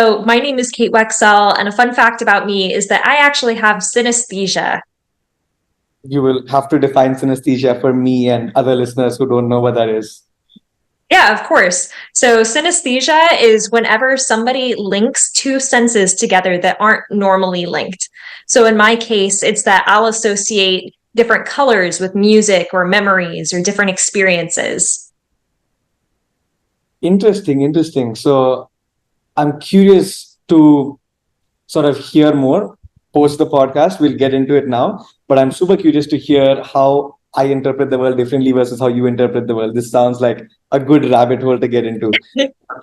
So my name is Kate Wexell, and a fun fact about me is that I actually have synesthesia. You will have to define synesthesia for me and other listeners who don't know what that is. Yeah, of course. So synesthesia is whenever somebody links two senses together that aren't normally linked. So in my case, it's that I'll associate different colors with music or memories or different experiences. Interesting. So I'm curious to sort of hear more post the podcast. We'll get into it now, but I'm super curious to hear how I interpret the world differently versus how you interpret the world. This sounds like a good rabbit hole to get into.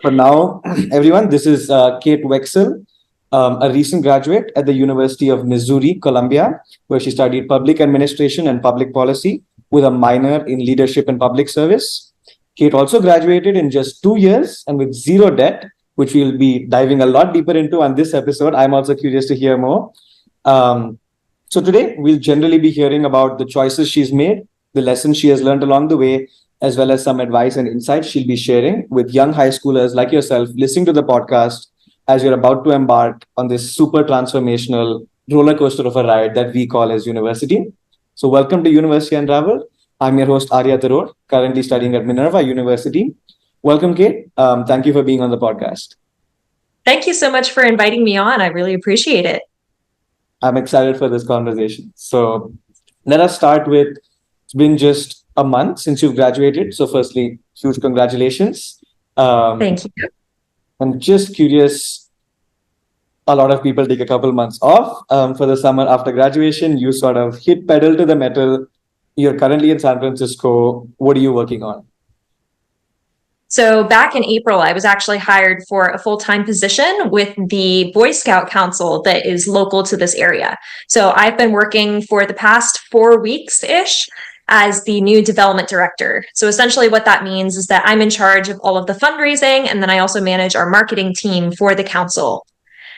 For now, everyone, this is Kate Wexell, a recent graduate at the University of Missouri, Columbia, where she studied public administration and public policy with a minor in leadership and public service. Kate also graduated in just 2 years and with zero debt, which we'll be diving a lot deeper into on this episode. I'm also curious to hear more. So today, we'll generally be hearing about the choices she's made, the lessons she has learned along the way, as well as some advice and insights she'll be sharing with young high schoolers like yourself listening to the podcast as you're about to embark on this super transformational roller coaster of a ride that we call as university. So welcome to University Unraveled. I'm your host, Arya Taror, currently studying at Minerva University. Welcome, Kate. Thank you for being on the podcast. Thank you so much for inviting me on. I really appreciate it. I'm excited for this conversation. So let us start with, it's been just a month since you've graduated. So firstly, huge congratulations. Thank you. I'm just curious, a lot of people take a couple months off for the summer after graduation. You sort of hit pedal to the metal. You're currently in San Francisco. What are you working on? So back in April, I was actually hired for a full-time position with the Boy Scout Council that is local to this area. So I've been working for the past 4 weeks-ish as the new development director. So essentially what that means is that I'm in charge of all of the fundraising, and then I also manage our marketing team for the council.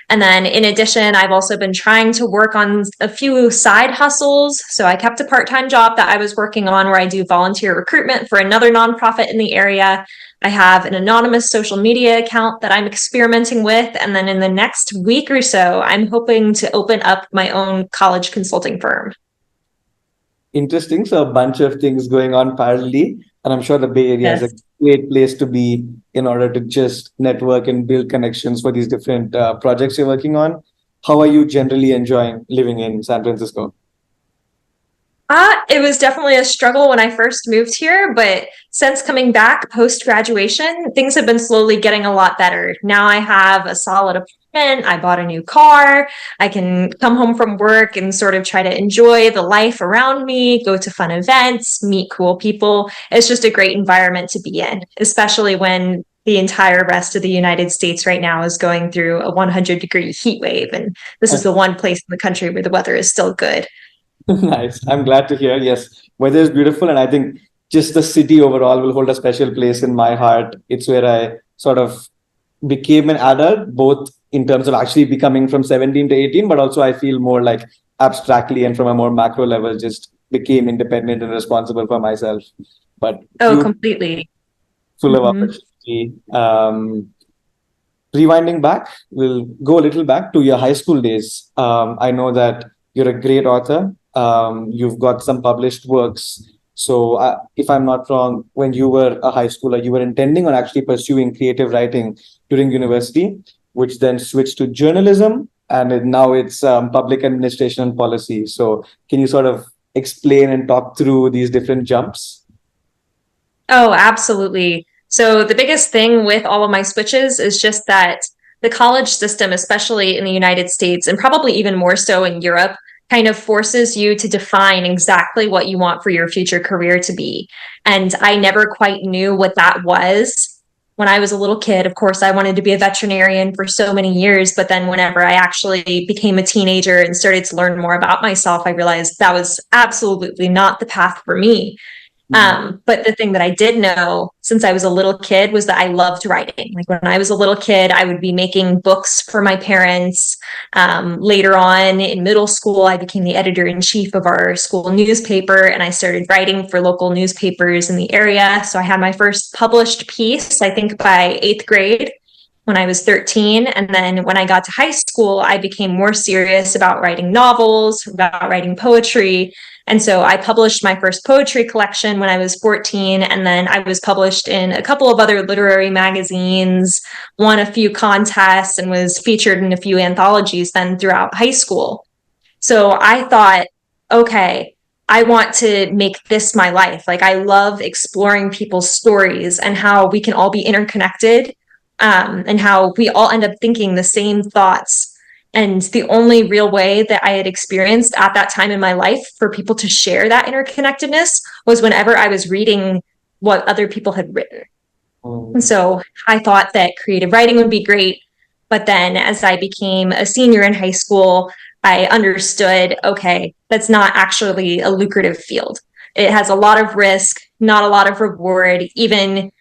And then in addition, I've also been trying to work on a few side hustles. So I kept a part-time job that I was working on where I do volunteer recruitment for another nonprofit in the area. I have an anonymous social media account that I'm experimenting with. And then in the next week or so, I'm hoping to open up my own college consulting firm. Interesting. So a bunch of things going on parallelly. And I'm sure the Bay Area is a great place to be in order to just network and build connections for these different projects you're working on. How are you generally enjoying living in San Francisco? It was definitely a struggle when I first moved here, but since coming back post-graduation, things have been slowly getting a lot better. Now I have a solid apartment, I bought a new car, I can come home from work and sort of try to enjoy the life around me, go to fun events, meet cool people. It's just a great environment to be in, especially when the entire rest of the United States right now is going through a 100-degree heat wave, and this is the one place in the country where the weather is still good. Nice. I'm glad to hear. Yes, weather is beautiful. And I think just the city overall will hold a special place in my heart. It's where I sort of became an adult, both in terms of actually becoming from 17 to 18, but also I feel more like abstractly and from a more macro level, just became independent and responsible for myself. But completely. Full of opportunity. Rewinding back, we'll go a little back to your high school days. I know that you're a great author. You've got some published works. So if I'm not wrong, when you were a high schooler, you were intending on actually pursuing creative writing during university, which then switched to journalism. And now it's public administration and policy. So can you sort of explain and talk through these different jumps? Oh, absolutely. So the biggest thing with all of my switches is just that the college system, especially in the United States, and probably even more so in Europe, kind of forces you to define exactly what you want for your future career to be. And I never quite knew what that was. When I was a little kid, of course, I wanted to be a veterinarian for so many years. But then whenever I actually became a teenager and started to learn more about myself, I realized that was absolutely not the path for me. But the thing that I did know since I was a little kid was that I loved writing. Like when I was a little kid, I would be making books for my parents. Later on in middle school, I became the editor-in-chief of our school newspaper, and I started writing for local newspapers in the area. So I had my first published piece, I think by 8th grade. when I was 13. And then when I got to high school, I became more serious about writing novels, about writing poetry. And so I published my first poetry collection when I was 14. And then I was published in a couple of other literary magazines, won a few contests, and was featured in a few anthologies then throughout high school. So I thought, okay, I want to make this my life. Like, I love exploring people's stories and how we can all be interconnected, and how we all end up thinking the same thoughts. And the only real way that I had experienced at that time in my life for people to share that interconnectedness was whenever I was reading what other people had written. And so I thought that creative writing would be great. But then as I became a senior in high school, I understood, okay, that's not actually a lucrative field. It has a lot of risk, not a lot of reward. Even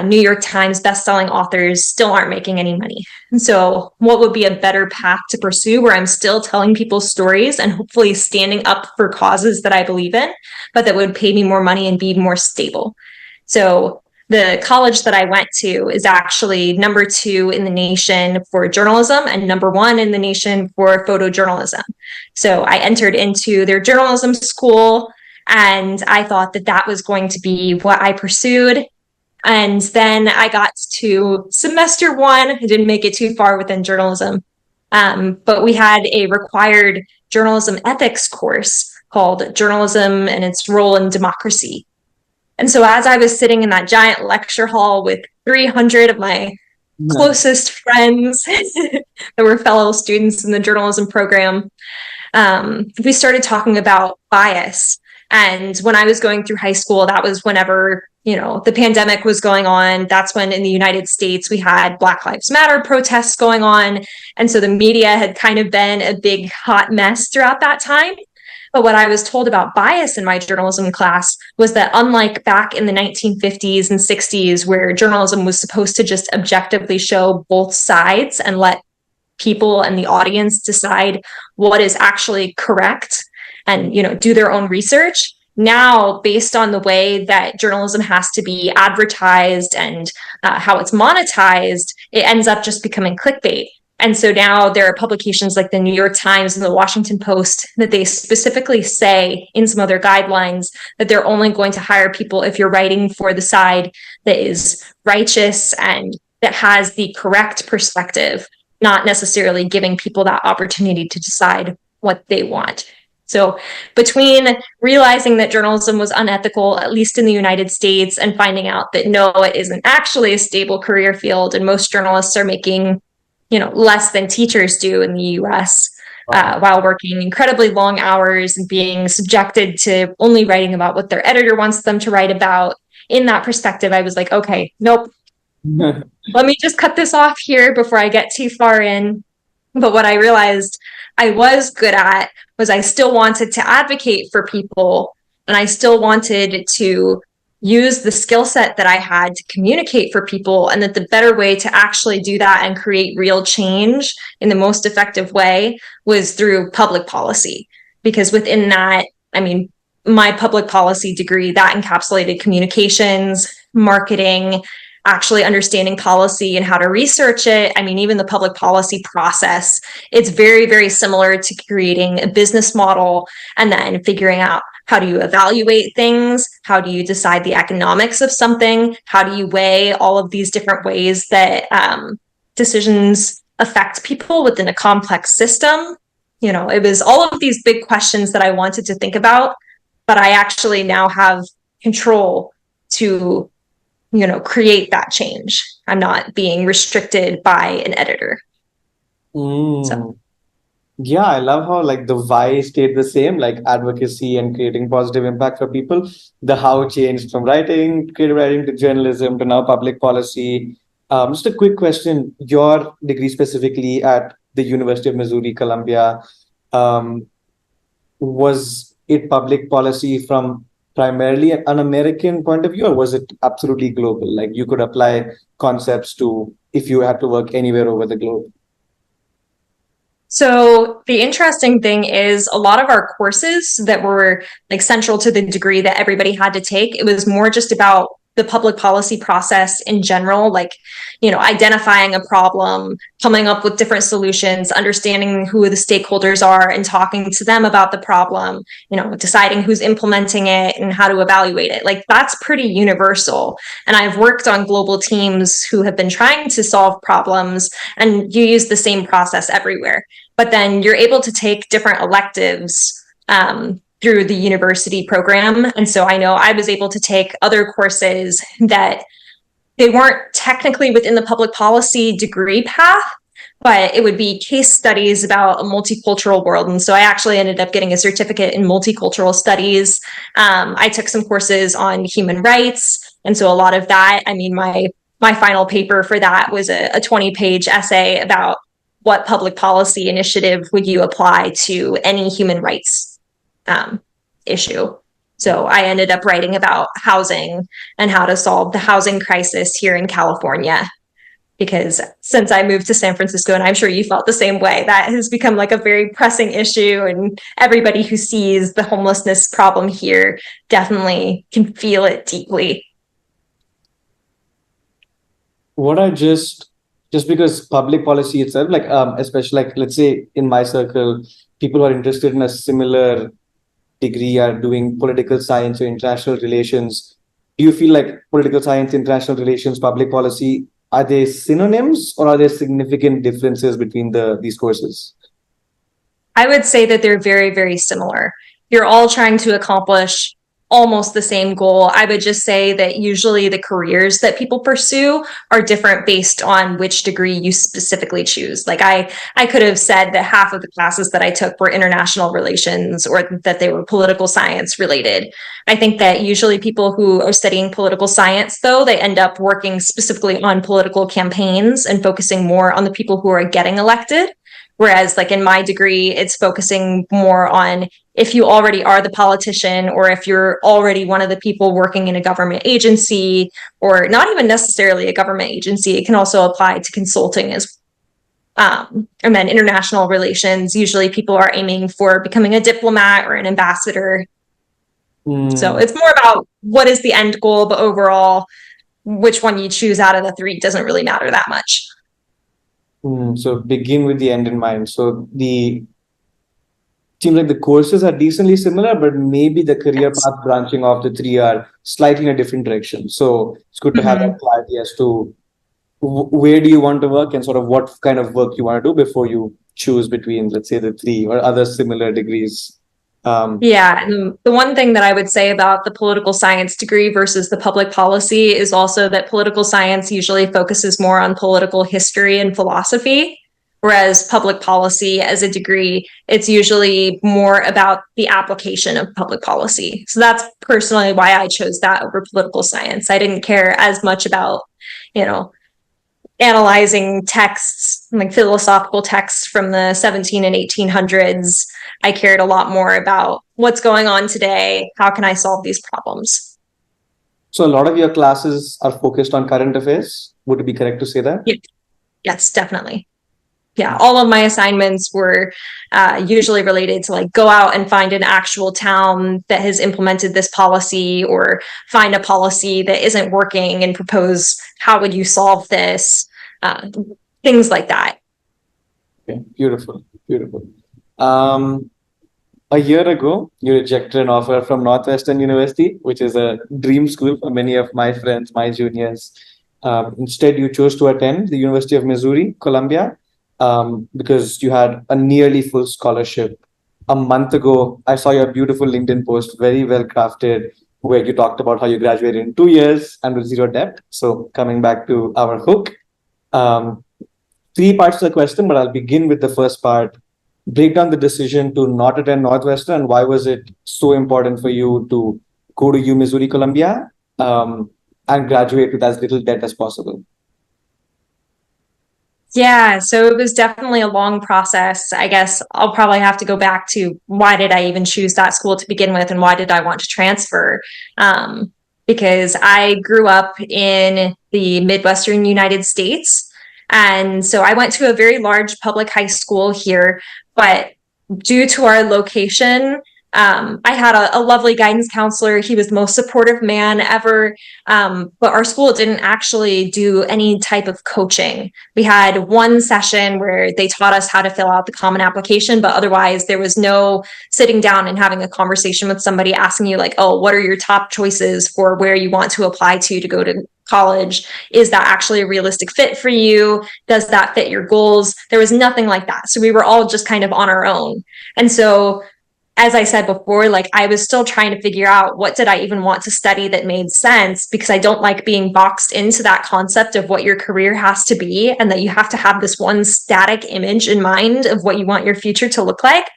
New York Times bestselling authors still aren't making any money. And so what would be a better path to pursue where I'm still telling people's stories and hopefully standing up for causes that I believe in, but that would pay me more money and be more stable. So the college that I went to is actually number 2 in the nation for journalism and number 1 in the nation for photojournalism. So I entered into their journalism school, and I thought that that was going to be what I pursued. And then I got to semester 1. I didn't make it too far within journalism, but we had a required journalism ethics course called Journalism and Its Role in Democracy. And so as I was sitting in that giant lecture hall with 300 of my closest friends that were fellow students in the journalism program, we started talking about bias. And when I was going through high school, that was whenever, the pandemic was going on. That's when in the United States, we had Black Lives Matter protests going on. And so the media had kind of been a big hot mess throughout that time. But what I was told about bias in my journalism class was that unlike back in the 1950s and 60s, where journalism was supposed to just objectively show both sides and let people and the audience decide what is actually correct and, do their own research. Now, based on the way that journalism has to be advertised and how it's monetized, it ends up just becoming clickbait. And so now there are publications like the New York Times and the Washington Post that they specifically say in some of their guidelines that they're only going to hire people if you're writing for the side that is righteous and that has the correct perspective, not necessarily giving people that opportunity to decide what they want. So between realizing that journalism was unethical, at least in the United States, and finding out that no, it isn't actually a stable career field, and most journalists are making less than teachers do in the US, while working incredibly long hours and being subjected to only writing about what their editor wants them to write about. In that perspective, I was like, okay, nope. Let me just cut this off here before I get too far in. But what I realized I was good at was I still wanted to advocate for people, and I still wanted to use the skill set that I had to communicate for people, and that the better way to actually do that and create real change in the most effective way was through public policy. Because within that, my public policy degree, that encapsulated communications, marketing, actually understanding policy and how to research it. Even the public policy process, it's very, very similar to creating a business model and then figuring out how do you evaluate things? How do you decide the economics of something? How do you weigh all of these different ways that decisions affect people within a complex system? It was all of these big questions that I wanted to think about, but I actually now have control to create that change. I'm not being restricted by an editor. So. Yeah, I love how the why stayed the same, advocacy and creating positive impact for people. The how changed from writing, creative writing, to journalism, to now public policy. Just a quick question: your degree specifically at the University of Missouri Columbia, was it public policy from primarily an American point of view, or was it absolutely global? You could apply concepts to if you had to work anywhere over the globe. So the interesting thing is a lot of our courses that were central to the degree that everybody had to take, it was more just about the public policy process in general, like, identifying a problem, coming up with different solutions, understanding who the stakeholders are and talking to them about the problem, deciding who's implementing it and how to evaluate it. Like, that's pretty universal. And I've worked on global teams who have been trying to solve problems, and you use the same process everywhere. But then you're able to take different electives through the university program. And so I know I was able to take other courses that they weren't technically within the public policy degree path, but it would be case studies about a multicultural world. And so I actually ended up getting a certificate in multicultural studies. I took some courses on human rights. And so a lot of that, I mean, my final paper for that was a 20-page essay about what public policy initiative would you apply to any human rights issue. So I ended up writing about housing and how to solve the housing crisis here in California, because since I moved to San Francisco, and I'm sure you felt the same way, that has become like a very pressing issue, and everybody who sees the homelessness problem here definitely can feel it deeply. What I just because public policy itself, like especially like let's say in my circle, people who are interested in a similar degree are doing political science or international relations. Do you feel like political science, international relations, public policy, are they synonyms or are there significant differences between these courses? I would say that they're very, very similar. You're all trying to accomplish almost the same goal. I would just say that usually the careers that people pursue are different based on which degree you specifically choose. Like I could have said that half of the classes that I took were international relations, or that they were political science related. I think that usually people who are studying political science, though, they end up working specifically on political campaigns and focusing more on the people who are getting elected. Whereas like in my degree, it's focusing more on if you already are the politician, or if you're already one of the people working in a government agency, or not even necessarily a government agency. It can also apply to consulting as and then international relations. Usually people are aiming for becoming a diplomat or an ambassador. So it's more about what is the end goal, but overall, which one you choose out of the three doesn't really matter that much. So begin with the end in mind. So seems like the courses are decently similar, but maybe the career path branching off the three are slightly in a different direction. So it's good to have that clarity as to where do you want to work and sort of what kind of work you want to do before you choose between, let's say, the three or other similar degrees. Yeah, and the one thing that I would say about the political science degree versus the public policy is also that political science usually focuses more on political history and philosophy, whereas public policy as a degree, it's usually more about the application of public policy. So that's personally why I chose that over political science. I didn't care as much about, analyzing texts, like philosophical texts from the 17 and 1800s. I cared a lot more about what's going on today. How can I solve these problems? So a lot of your classes are focused on current affairs. Would it be correct to say that? Yeah. Yes, definitely. Yeah, all of my assignments were usually related to like go out and find an actual town that has implemented this policy, or find a policy that isn't working and propose how would you solve this, things like that. Okay, beautiful. A year ago, you rejected an offer from Northwestern University, which is a dream school for many of my friends, my juniors. Instead, you chose to attend the University of Missouri, Columbia, because you had a nearly full scholarship. A month ago, I saw your beautiful LinkedIn post, very well crafted, where you talked about how you graduated in 2 years and with zero debt. So coming back to our hook, 3 parts to the question, but I'll begin with the first part. Break down the decision to not attend Northwestern, and why was it so important for you to go to UMissouri Columbia and graduate with as little debt as possible? Yeah, so it was definitely a long process. I guess I'll probably have to go back to why did I even choose that school to begin with, and why did I want to transfer? Because I grew up in the Midwestern United States. And so I went to a very large public high school here, but due to our location, I had a lovely guidance counselor. He was the most supportive man ever. But our school didn't actually do any type of coaching. We had one session where they taught us how to fill out the common application, but otherwise there was no sitting down and having a conversation with somebody asking you like, oh, what are your top choices for where you want to apply to go to college? Is that actually a realistic fit for you? Does that fit your goals? There was nothing like that. So we were all just kind of on our own. And so as I said before, like I was still trying to figure out what did I even want to study that made sense, because I don't like being boxed into that concept of what your career has to be and that you have to have this one static image in mind of what you want your future to look like.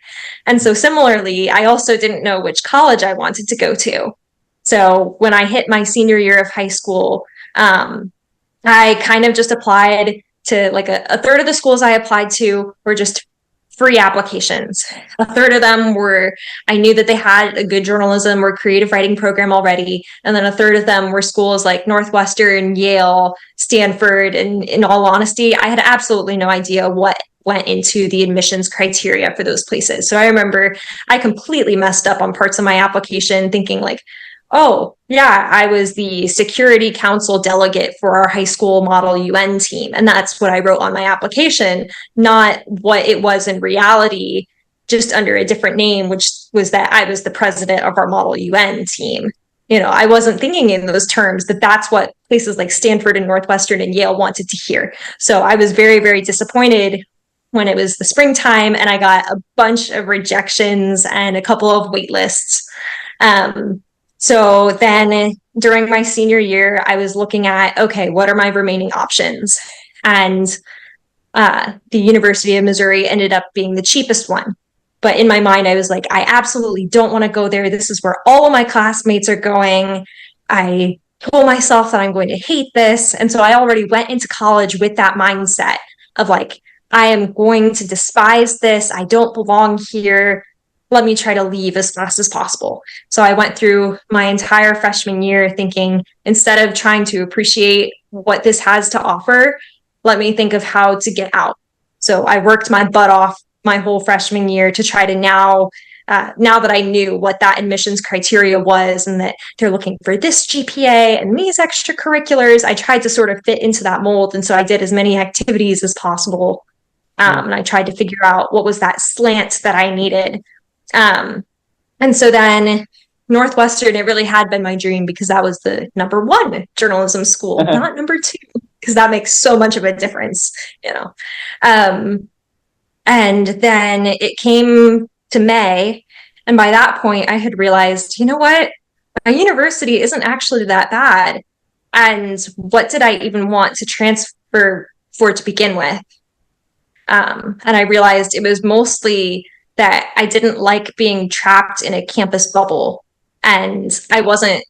And so similarly, I also didn't know which college I wanted to go to. So when I hit my senior year of high school, I kind of just applied to like a third of the schools I applied to were just free applications. A third of them were, I knew that they had a good journalism or creative writing program already. And then a third of them were schools like Northwestern, Yale, Stanford. And in all honesty, I had absolutely no idea what went into the admissions criteria for those places. So I remember I completely messed up on parts of my application thinking like, oh, yeah, I was the security council delegate for our high school model UN team. And that's what I wrote on my application, not what it was in reality, just under a different name, which was that I was the president of our model UN team. You know, I wasn't thinking in those terms, but that's what places like Stanford and Northwestern and Yale wanted to hear. So I was very, very disappointed when it was the springtime and I got a bunch of rejections and a couple of wait lists. So then during my senior year, I was looking at, okay, what are my remaining options? And the University of Missouri ended up being the cheapest one. But in my mind, I was like, I absolutely don't want to go there. This is where all of my classmates are going. I told myself that I'm going to hate this. And so I already went into college with that mindset of like, I am going to despise this. I don't belong here. Let me try to leave as fast as possible. So I went through my entire freshman year thinking, instead of trying to appreciate what this has to offer, let me think of how to get out. So I worked my butt off my whole freshman year to try to now that I knew what that admissions criteria was and that they're looking for this GPA and these extracurriculars, I tried to sort of fit into that mold. And so I did as many activities as possible. And I tried to figure out what was that slant that I needed. And so then Northwestern, it really had been my dream because that was the number one journalism school, not number two, because that makes so much of a difference, you know. And then it came to May. And by that point, I had realized, you know what? My university isn't actually that bad. And what did I even want to transfer for to begin with? And I realized it was mostly that I didn't like being trapped in a campus bubble. And I wasn't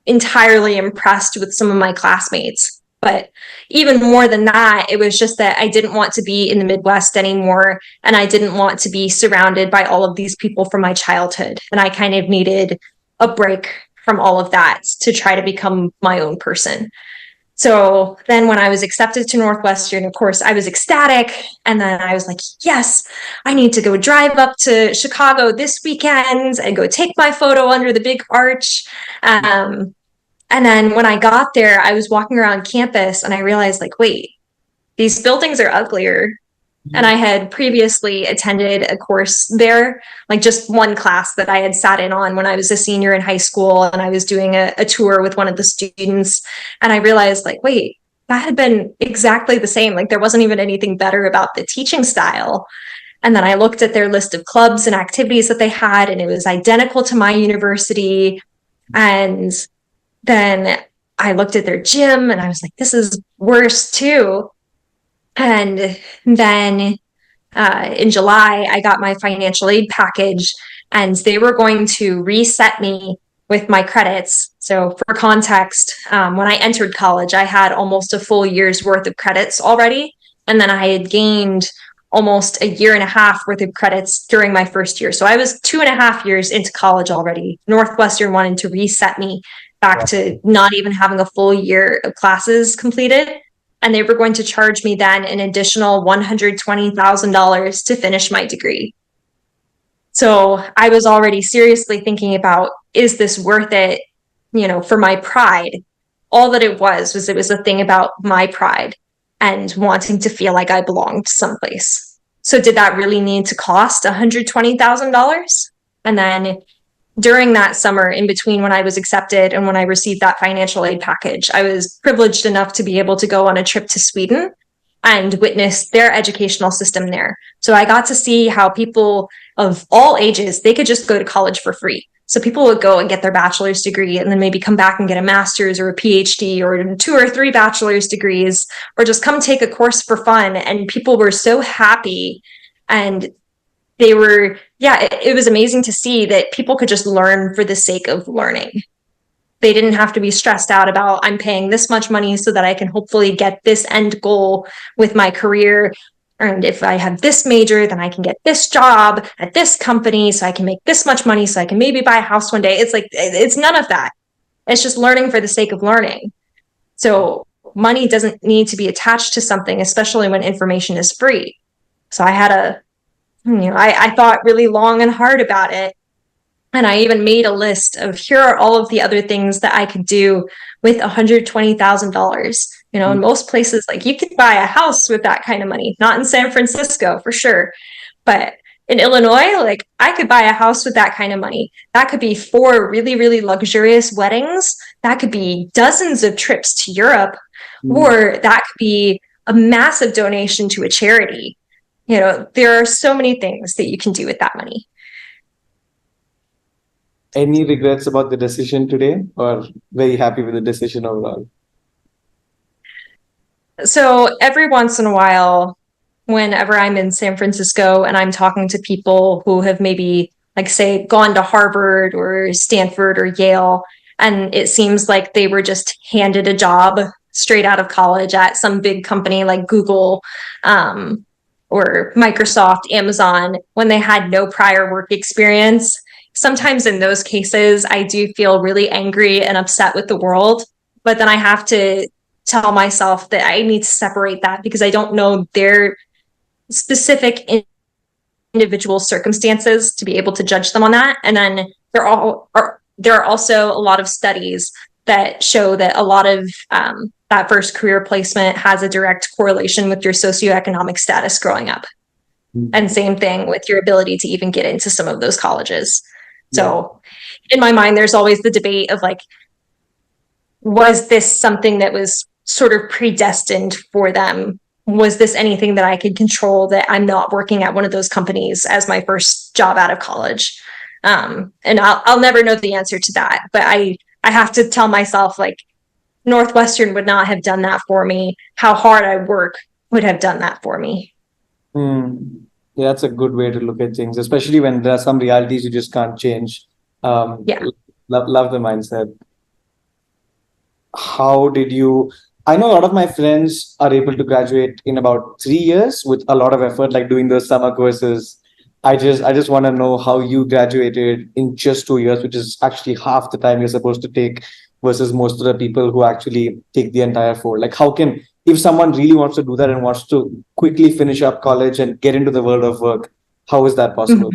entirely impressed with some of my classmates. But even more than that, it was just that I didn't want to be in the Midwest anymore. And I didn't want to be surrounded by all of these people from my childhood. And I kind of needed a break from all of that to try to become my own person. So then when I was accepted to Northwestern, of course, I was ecstatic. And then I was like, yes, I need to go drive up to Chicago this weekend and go take my photo under the big arch. And then when I got there, I was walking around campus and I realized like, wait, these buildings are uglier. And I had previously attended a course there, like just one class that I had sat in on when I was a senior in high school. And I was doing a tour with one of the students. And I realized like, wait, that had been exactly the same. Like there wasn't even anything better about the teaching style. And then I looked at their list of clubs and activities that they had, and it was identical to my university. And then I looked at their gym and I was like, this is worse too. And then in July, I got my financial aid package and they were going to reset me with my credits. So for context, when I entered college, I had almost a full year's worth of credits already. And then I had gained almost a year and a half worth of credits during my first year. So I was 2.5 years into college already. Northwestern wanted to reset me back to not even having a full year of classes completed. And they were going to charge me then an additional $120,000 to finish my degree. So I was already seriously thinking about, is this worth it, for my pride? All that it was a thing about my pride and wanting to feel like I belonged someplace. So did that really need to cost $120,000? And then during that summer, in between when I was accepted and when I received that financial aid package, I was privileged enough to be able to go on a trip to Sweden and witness their educational system there. So I got to see how people of all ages, they could just go to college for free. So people would go and get their bachelor's degree and then maybe come back and get a master's or a PhD or 2 or 3 bachelor's degrees, or just come take a course for fun. And people were so happy, and it was amazing to see that people could just learn for the sake of learning. They didn't have to be stressed out about, I'm paying this much money so that I can hopefully get this end goal with my career. And if I have this major, then I can get this job at this company so I can make this much money so I can maybe buy a house one day. It's none of that. It's just learning for the sake of learning. So money doesn't need to be attached to something, especially when information is free. So I thought really long and hard about it. And I even made a list of, here are all of the other things that I could do with $120,000. In most places, like, you could buy a house with that kind of money, not in San Francisco for sure. But in Illinois, like, I could buy a house with that kind of money. That could be 4 really, really luxurious weddings. That could be dozens of trips to Europe, or that could be a massive donation to a charity. There are so many things that you can do with that money. Any regrets about the decision today, or very happy with the decision overall? So every once in a while, whenever I'm in San Francisco and I'm talking to people who have maybe, like, say, gone to Harvard or Stanford or Yale, and it seems like they were just handed a job straight out of college at some big company like Google, or Microsoft, Amazon, when they had no prior work experience. Sometimes in those cases, I do feel really angry and upset with the world, but then I have to tell myself that I need to separate that, because I don't know their specific individual circumstances to be able to judge them on that. And then there are also a lot of studies that show that a lot of that first career placement has a direct correlation with your socioeconomic status growing up. And same thing with your ability to even get into some of those colleges. So in my mind, there's always the debate of, like, was this something that was sort of predestined for them? Was this anything that I could control, that I'm not working at one of those companies as my first job out of college? And I'll never know the answer to that, but I have to tell myself, like, Northwestern would not have done that for me. How hard I work would have done that for me. Yeah, that's a good way to look at things, especially when there are some realities you just can't change. Love the mindset. How did you? I know a lot of my friends are able to graduate in about 3 years with a lot of effort, like doing those summer courses. I just want to know how you graduated in just 2 years, which is actually half the time you're supposed to take, versus most of the people who actually take the entire 4. Like, if someone really wants to do that and wants to quickly finish up college and get into the world of work, how is that possible?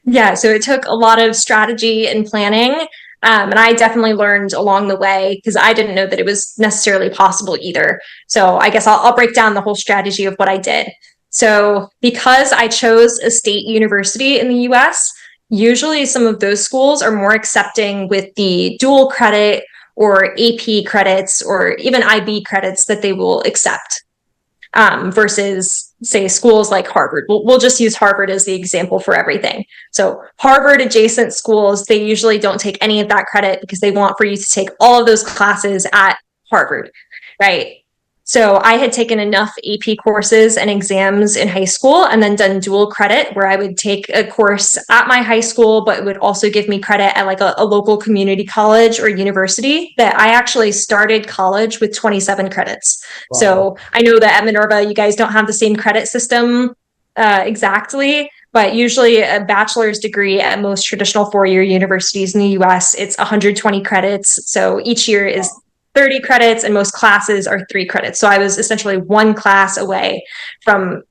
Yeah, so it took a lot of strategy and planning. And I definitely learned along the way, because I didn't know that it was necessarily possible either. So I guess I'll break down the whole strategy of what I did. So because I chose a state university in the US, usually some of those schools are more accepting with the dual credit or AP credits or even IB credits that they will accept, versus, say, schools like Harvard. We'll just use Harvard as the example for everything. So Harvard adjacent schools, they usually don't take any of that credit because they want for you to take all of those classes at Harvard, right? So I had taken enough AP courses and exams in high school and then done dual credit, where I would take a course at my high school, but it would also give me credit at, like, a local community college or university, that I actually started college with 27 credits. Wow. So I know that at Minerva, you guys don't have the same credit system exactly, but usually a bachelor's degree at most traditional 4-year universities in the US, it's 120 credits. So each year is 30 credits, and most classes are 3 credits. So I was essentially 1 class away from,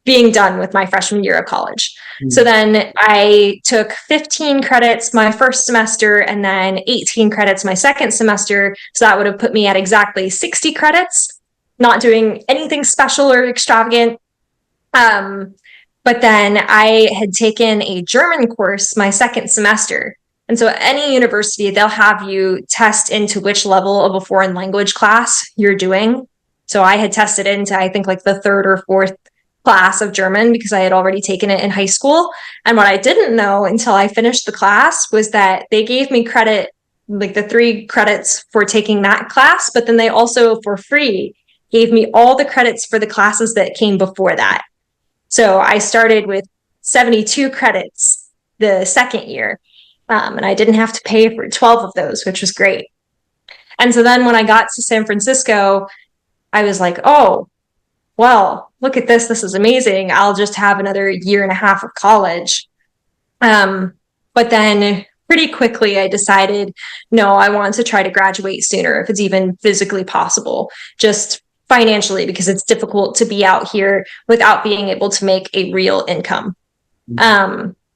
being done with my freshman year of college. So then I took 15 credits my first semester and then 18 credits my second semester. So that would have put me at exactly 60 credits, not doing anything special or extravagant. But then I had taken a German course my second semester. And so at any university, they'll have you test into which level of a foreign language class you're doing. So I had tested into, I think, like the third or fourth class of German because I had already taken it in high school. And what I didn't know until I finished the class was that they gave me credit, like the 3 credits for taking that class, but then they also, for free, gave me all the credits for the classes that came before that. So I started with 72 credits the second year, and I didn't have to pay for 12 of those, which was great. And so then when I got to San Francisco, I was like, oh, well, look at this. This is amazing. I'll just have another year and a half of college. But then pretty quickly, I decided, no, I want to try to graduate sooner if it's even physically possible, just financially, because it's difficult to be out here without being able to make a real income.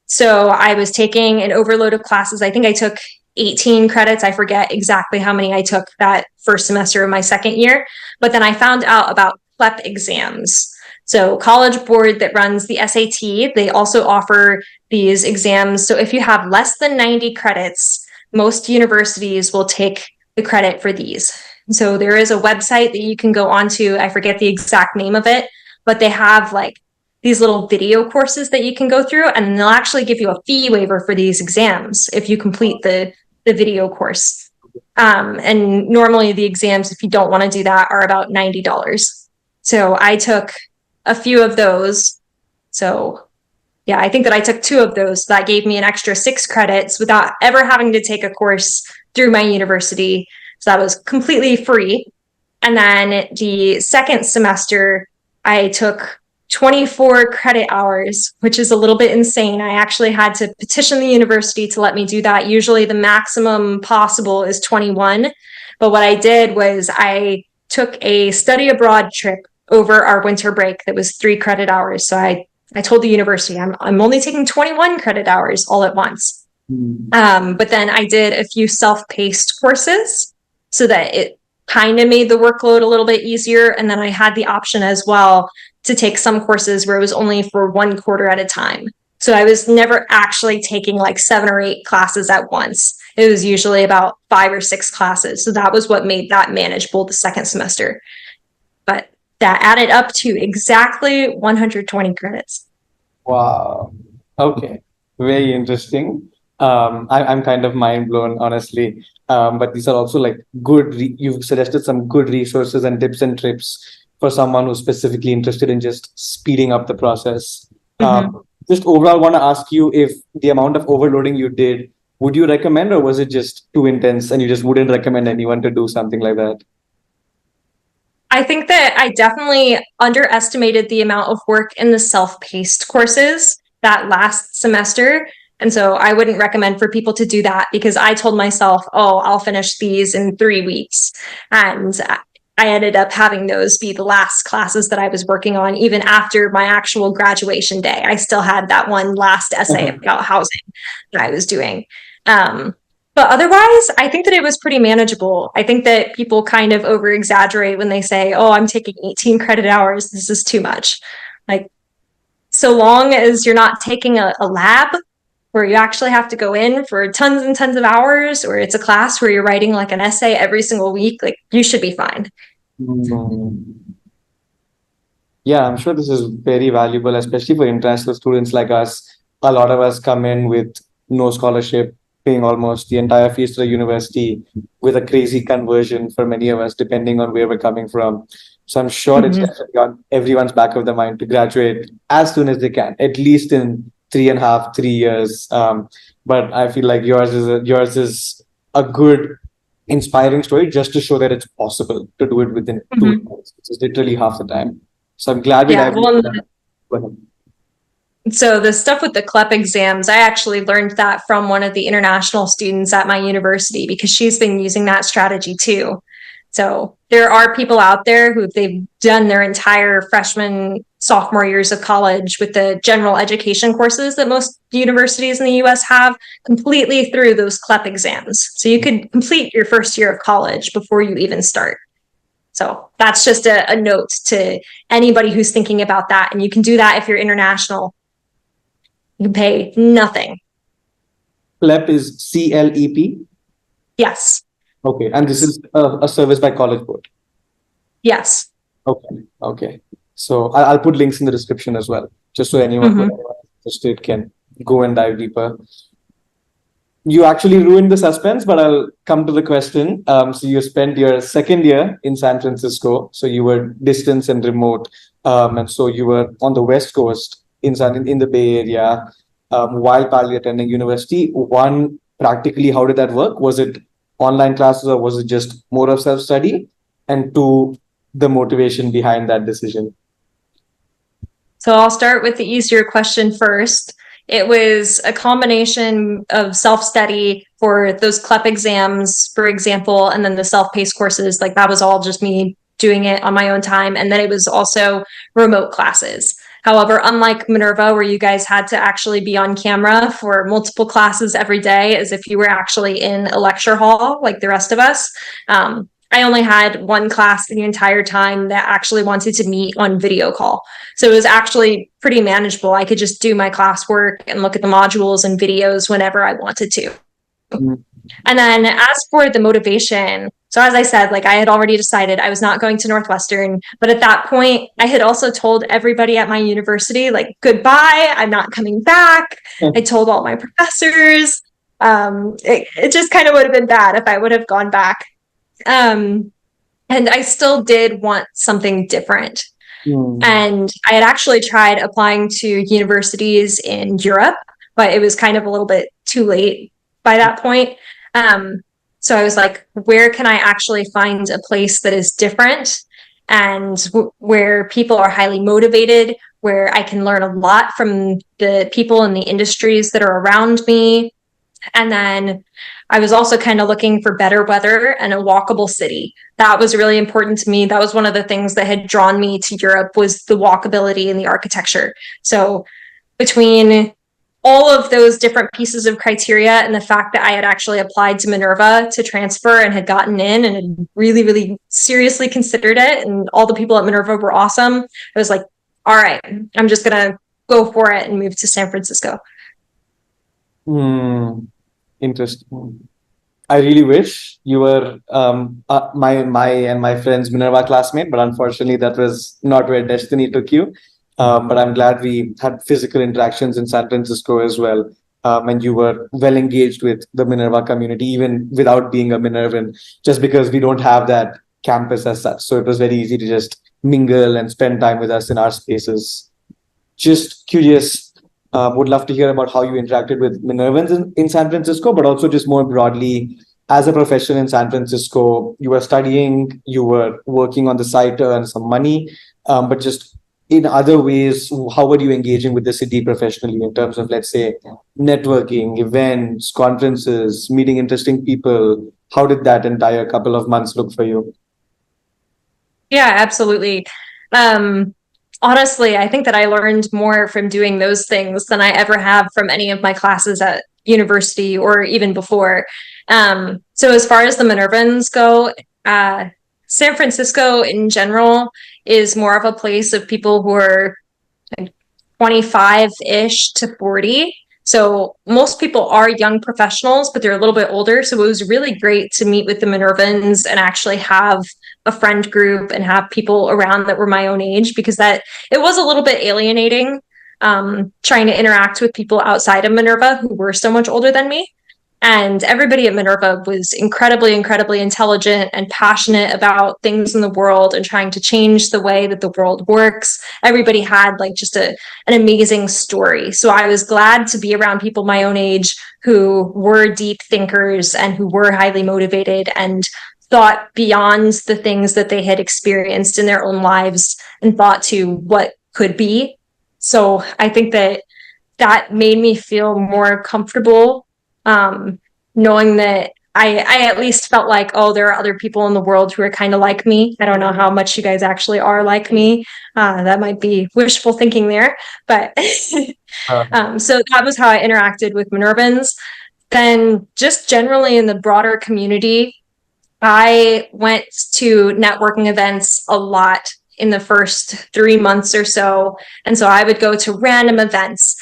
So I was taking an overload of classes. I think I took 18 credits. I forget exactly how many I took that first semester of my second year. But then I found out about CLEP exams. So College Board that runs the SAT, they also offer these exams. So if you have less than 90 credits, most universities will take the credit for these. So there is a website that you can go onto. I forget the exact name of it, but they have like these little video courses that you can go through, and they'll actually give you a fee waiver for these exams if you complete the video course. And normally the exams, if you don't want to do that, are about $90. So I took a few of those. So yeah, I think that I took 2 of those. So that gave me an extra 6 credits without ever having to take a course through my university. So that was completely free. And then the second semester, I took 24 credit hours, which is a little bit insane. I actually had to petition the university to let me do that. Usually the maximum possible is 21. But what I did was I took a study abroad trip over our winter break that was 3 credit hours. So I told the university, I'm only taking 21 credit hours all at once. But then I did a few self-paced courses so that it kind of made the workload a little bit easier. And then I had the option as well to take some courses where it was only for 1 quarter at a time. So I was never actually taking like 7 or 8 classes at once. It was usually about 5 or 6 classes. So that was what made that manageable the second semester. But that added up to exactly 120 credits. Wow. Okay. Very interesting. I'm kind of mind blown, honestly. But these are also like good, you've suggested some good resources and tips and trips for someone who's specifically interested in just speeding up the process. Just overall, want to ask you if the amount of overloading you did, would you recommend, or was it just too intense and you just wouldn't recommend anyone to do something like that? I think that I definitely underestimated the amount of work in the self-paced courses that last semester. And so I wouldn't recommend for people to do that because I told myself, oh, I'll finish these in 3 weeks. And I ended up having those be the last classes that I was working on, even after my actual graduation day. I still had that one last essay about housing that I was doing. But otherwise, I think that it was pretty manageable. I think that people kind of over exaggerate when they say, oh, I'm taking 18 credit hours. This is too much. Like, so long as you're not taking a lab where you actually have to go in for tons and tons of hours, or it's a class where you're writing like an essay every single week, like you should be fine. Yeah, I'm sure this is very valuable, especially for international students like us. A lot of us come in with no scholarship, paying almost the entire fees to the university with a crazy conversion for many of us, depending on where we're coming from. So I'm sure it's definitely on everyone's back of the mind to graduate as soon as they can, at least in 3.5, 3 years. But I feel like yours is a good, inspiring story just to show that it's possible to do it within 2 years, which is literally half the time. So I'm glad we dived into that. Go ahead. So the stuff with the CLEP exams, I actually learned that from one of the international students at my university because she's been using that strategy too. So there are people out there who they've done their entire freshman, sophomore years of college with the general education courses that most universities in the US have completely through those CLEP exams. So you could complete your first year of college before you even start. So that's just a note to anybody who's thinking about that. And you can do that if you're international. You pay nothing. CLEP is CLEP. Yes. Okay, and this is a service by College Board. Yes. Okay. So I'll put links in the description as well, just so anyone who is interested can go and dive deeper. You actually ruined the suspense, but I'll come to the question. So you spent your second year in San Francisco. So you were distance and remote, and so you were on the West Coast in the Bay Area, while partly attending university. One, practically, how did that work? Was it online classes or was it just more of self-study? And two, the motivation behind that decision. So I'll start with the easier question first. It was a combination of self-study for those CLEP exams, for example, and then the self-paced courses. Like that was all just me doing it on my own time. And then it was also remote classes. However, unlike Minerva, where you guys had to actually be on camera for multiple classes every day, as if you were actually in a lecture hall like the rest of us, I only had one class the entire time that actually wanted to meet on video call. So it was actually pretty manageable. I could just do my classwork and look at the modules and videos whenever I wanted to. And then as for the motivation, so as I said, like I had already decided I was not going to Northwestern, but at that point I had also told everybody at my university, like, goodbye, I'm not coming back. I told all my professors. It just kind of would have been bad if I would have gone back. And I still did want something different. And I had actually tried applying to universities in Europe, but it was kind of a little bit too late by that point. So I was like, where can I actually find a place that is different and where people are highly motivated, where I can learn a lot from the people in the industries that are around me. And then I was also kind of looking for better weather and a walkable city. That was really important to me. That was one of the things that had drawn me to Europe, was the walkability and the architecture. So between all of those different pieces of criteria and the fact that I had actually applied to Minerva to transfer and had gotten in and had really, really seriously considered it, and all the people at Minerva were awesome, I was like, all right, I'm just going to go for it and move to San Francisco. Interesting. I really wish you were my friend's Minerva classmate, but unfortunately that was not where destiny took you. But I'm glad we had physical interactions in San Francisco as well. And you were well engaged with the Minerva community, even without being a Minervan, just because we don't have that campus as such. So it was very easy to just mingle and spend time with us in our spaces. Just curious, would love to hear about how you interacted with Minervans in San Francisco, but also just more broadly, as a professional in San Francisco, you were studying, you were working on the side to earn some money, but just in other ways, how were you engaging with the city professionally in terms of, let's say, networking, events, conferences, meeting interesting people? How did that entire couple of months look for you? Yeah, absolutely. Honestly, I think that I learned more from doing those things than I ever have from any of my classes at university or even before. So as far as the Minervans go, San Francisco in general is more of a place of people who are 25-ish to 40. So most people are young professionals, but they're a little bit older. So it was really great to meet with the Minervans and actually have a friend group and have people around that were my own age, because that it was a little bit alienating, trying to interact with people outside of Minerva who were so much older than me. And everybody at Minerva was incredibly, incredibly intelligent and passionate about things in the world and trying to change the way that the world works. Everybody had like just an amazing story. So I was glad to be around people my own age who were deep thinkers and who were highly motivated and thought beyond the things that they had experienced in their own lives and thought to what could be. So I think that made me feel more comfortable, knowing that I at least felt like, oh, there are other people in the world who are kind of like me. I don't know how much you guys actually are like me. That might be wishful thinking there, but so that was how I interacted with Minervans. Then just generally in the broader community, I went to networking events a lot in the first 3 months or so. And so I would go to random events,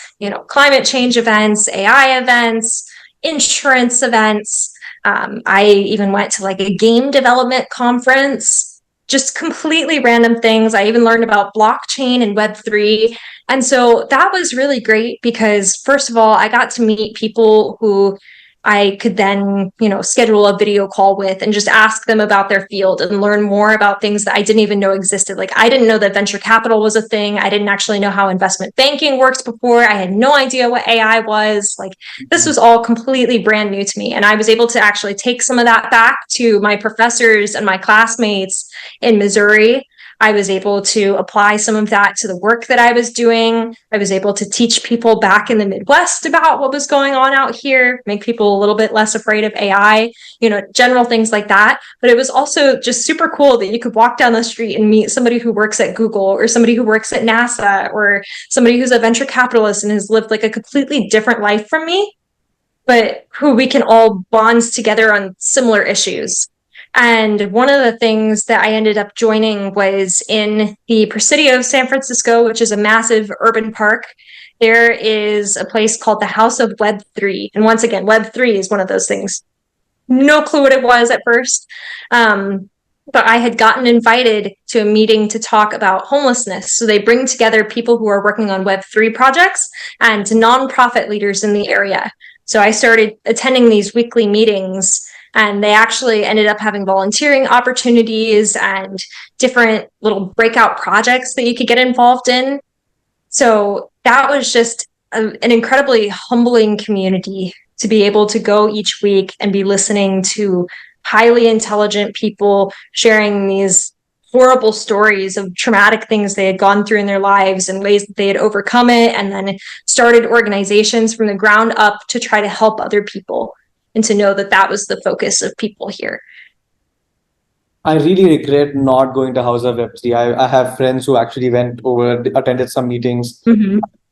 climate change events, AI events, insurance events. I even went to like a game development conference, just completely random things. I even learned about blockchain and Web3. And so that was really great because, first of all, I got to meet people who I could then, schedule a video call with and just ask them about their field and learn more about things that I didn't even know existed. Like, I didn't know that venture capital was a thing. I didn't actually know how investment banking works before. I had no idea what AI was. Like, this was all completely brand new to me. And I was able to actually take some of that back to my professors and my classmates in Missouri. I was able to apply some of that to the work that I was doing. I was able to teach people back in the Midwest about what was going on out here, make people a little bit less afraid of AI, general things like that. But it was also just super cool that you could walk down the street and meet somebody who works at Google or somebody who works at NASA or somebody who's a venture capitalist and has lived like a completely different life from me, but who we can all bond together on similar issues. And one of the things that I ended up joining was in the Presidio of San Francisco, which is a massive urban park. There is a place called the House of Web3. And once again, Web3 is one of those things. No clue what it was at first. But I had gotten invited to a meeting to talk about homelessness. So they bring together people who are working on Web3 projects and nonprofit leaders in the area. So I started attending these weekly meetings. And they actually ended up having volunteering opportunities and different little breakout projects that you could get involved in. So that was just an incredibly humbling community to be able to go each week and be listening to highly intelligent people sharing these horrible stories of traumatic things they had gone through in their lives and ways that they had overcome it, and then started organizations from the ground up to try to help other people. And to know that that was the focus of people here. I really regret not going to House of Web3. I have friends who actually went over, attended some meetings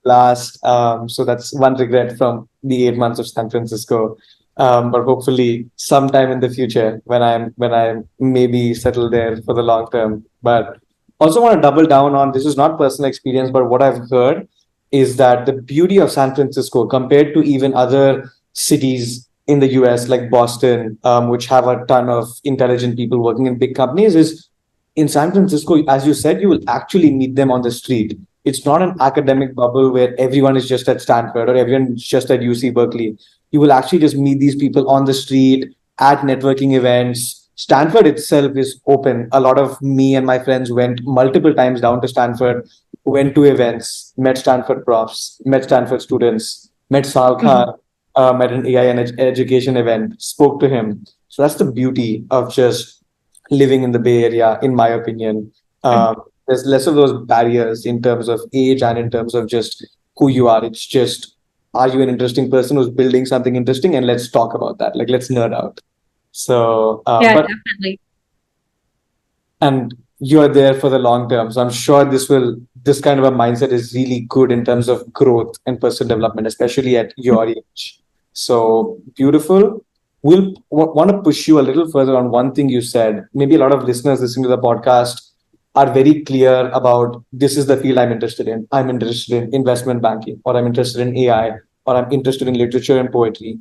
last. So that's one regret from the 8 months of San Francisco. But hopefully sometime in the future when I'm maybe settled there for the long term. But also want to double down on, this is not personal experience, but what I've heard is that the beauty of San Francisco compared to even other cities in the US, like Boston, which have a ton of intelligent people working in big companies, is in San Francisco, as you said, you will actually meet them on the street. It's not an academic bubble where everyone is just at Stanford or everyone is just at UC Berkeley. You will actually just meet these people on the street, at networking events. Stanford itself is open. A lot of me and my friends went multiple times down to Stanford, went to events, met Stanford profs, met Stanford students, met Sal Khan. At an AI and education event, spoke to him. So that's the beauty of just living in the Bay Area, in my opinion. There's less of those barriers in terms of age and in terms of just who you are. It's just, are you an interesting person who's building something interesting? And let's talk about that. Like, let's nerd out. So, Definitely. And you're there for the long term. So I'm sure this kind of a mindset is really good in terms of growth and personal development, especially at your age. So beautiful. We'll want to push you a little further on one thing you said. Maybe a lot of listeners listening to the podcast are very clear about, this is the field I'm interested in. I'm interested in investment banking, or I'm interested in AI, or I'm interested in literature and poetry.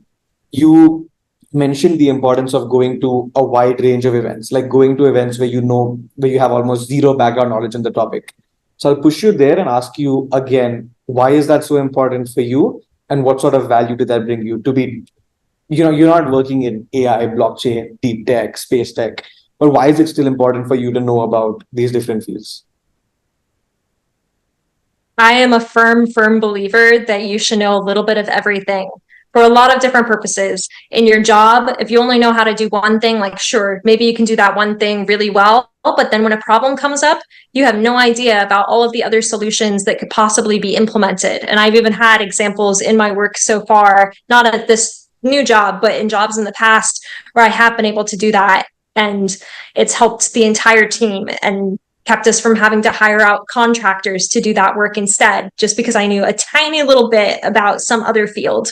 You mentioned the importance of going to a wide range of events, like going to events where you have almost zero background knowledge on the topic. So I'll push you there and ask you again, why is that so important for you? And what sort of value did that bring you to be, you're not working in AI, blockchain, deep tech, space tech, but why is it still important for you to know about these different fields? I am a firm believer that you should know a little bit of everything for a lot of different purposes. In your job, if you only know how to do one thing, like, sure, maybe you can do that one thing really well, but then when a problem comes up, you have no idea about all of the other solutions that could possibly be implemented. And I've even had examples in my work so far, not at this new job, but in jobs in the past where I have been able to do that. And it's helped the entire team and kept us from having to hire out contractors to do that work instead, just because I knew a tiny little bit about some other field.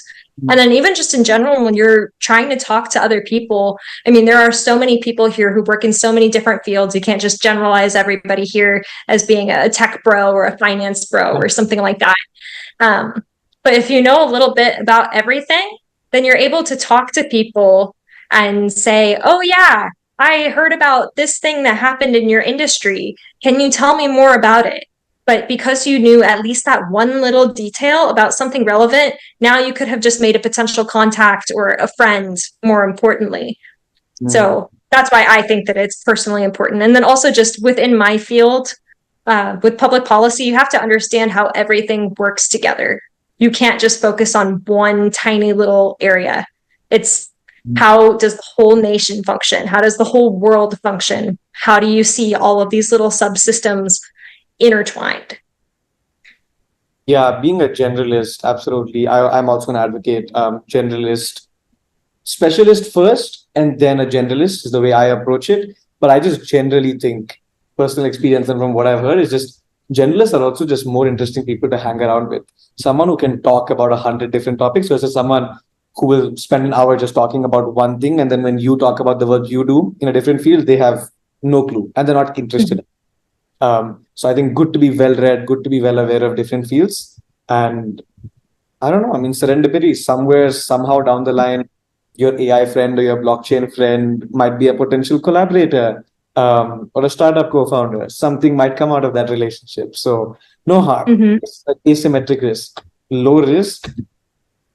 And then even just in general, when you're trying to talk to other people, I mean, there are so many people here who work in so many different fields. You can't just generalize everybody here as being a tech bro or a finance bro or something like that. But if you know a little bit about everything, then you're able to talk to people and say, oh, yeah, I heard about this thing that happened in your industry. Can you tell me more about it? But because you knew at least that one little detail about something relevant, now you could have just made a potential contact or a friend, more importantly. So that's why I think that it's personally important. And then also just within my field, with public policy, you have to understand how everything works together. You can't just focus on one tiny little area. It's how does the whole nation function? How does the whole world function? How do you see all of these little subsystems intertwined? Yeah, being a generalist, absolutely. I'm also an advocate. Generalist, specialist first, and then a generalist is the way I approach it. But I just generally think, personal experience and from what I've heard, is just generalists are also just more interesting people to hang around with. Someone who can talk about 100 different topics versus someone who will spend an hour just talking about one thing, and then when you talk about the work you do in a different field, they have no clue and they're not interested. So I think good to be well read, good to be well aware of different fields. And I don't know, I mean, serendipity, somewhere, somehow down the line, your AI friend or your blockchain friend might be a potential collaborator, or a startup co-founder. Something might come out of that relationship. So no harm. It's like asymmetric risk, low risk.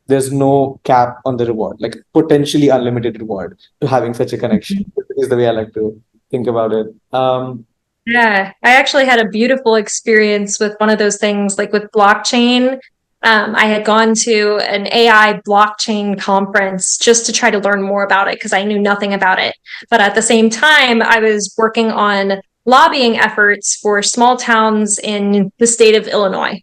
There's no cap on the reward, like potentially unlimited reward to having such a connection is the way I like to think about it. Yeah, I actually had a beautiful experience with one of those things, like with blockchain. I had gone to an AI blockchain conference just to try to learn more about it because I knew nothing about it. But at the same time, I was working on lobbying efforts for small towns in the state of Illinois.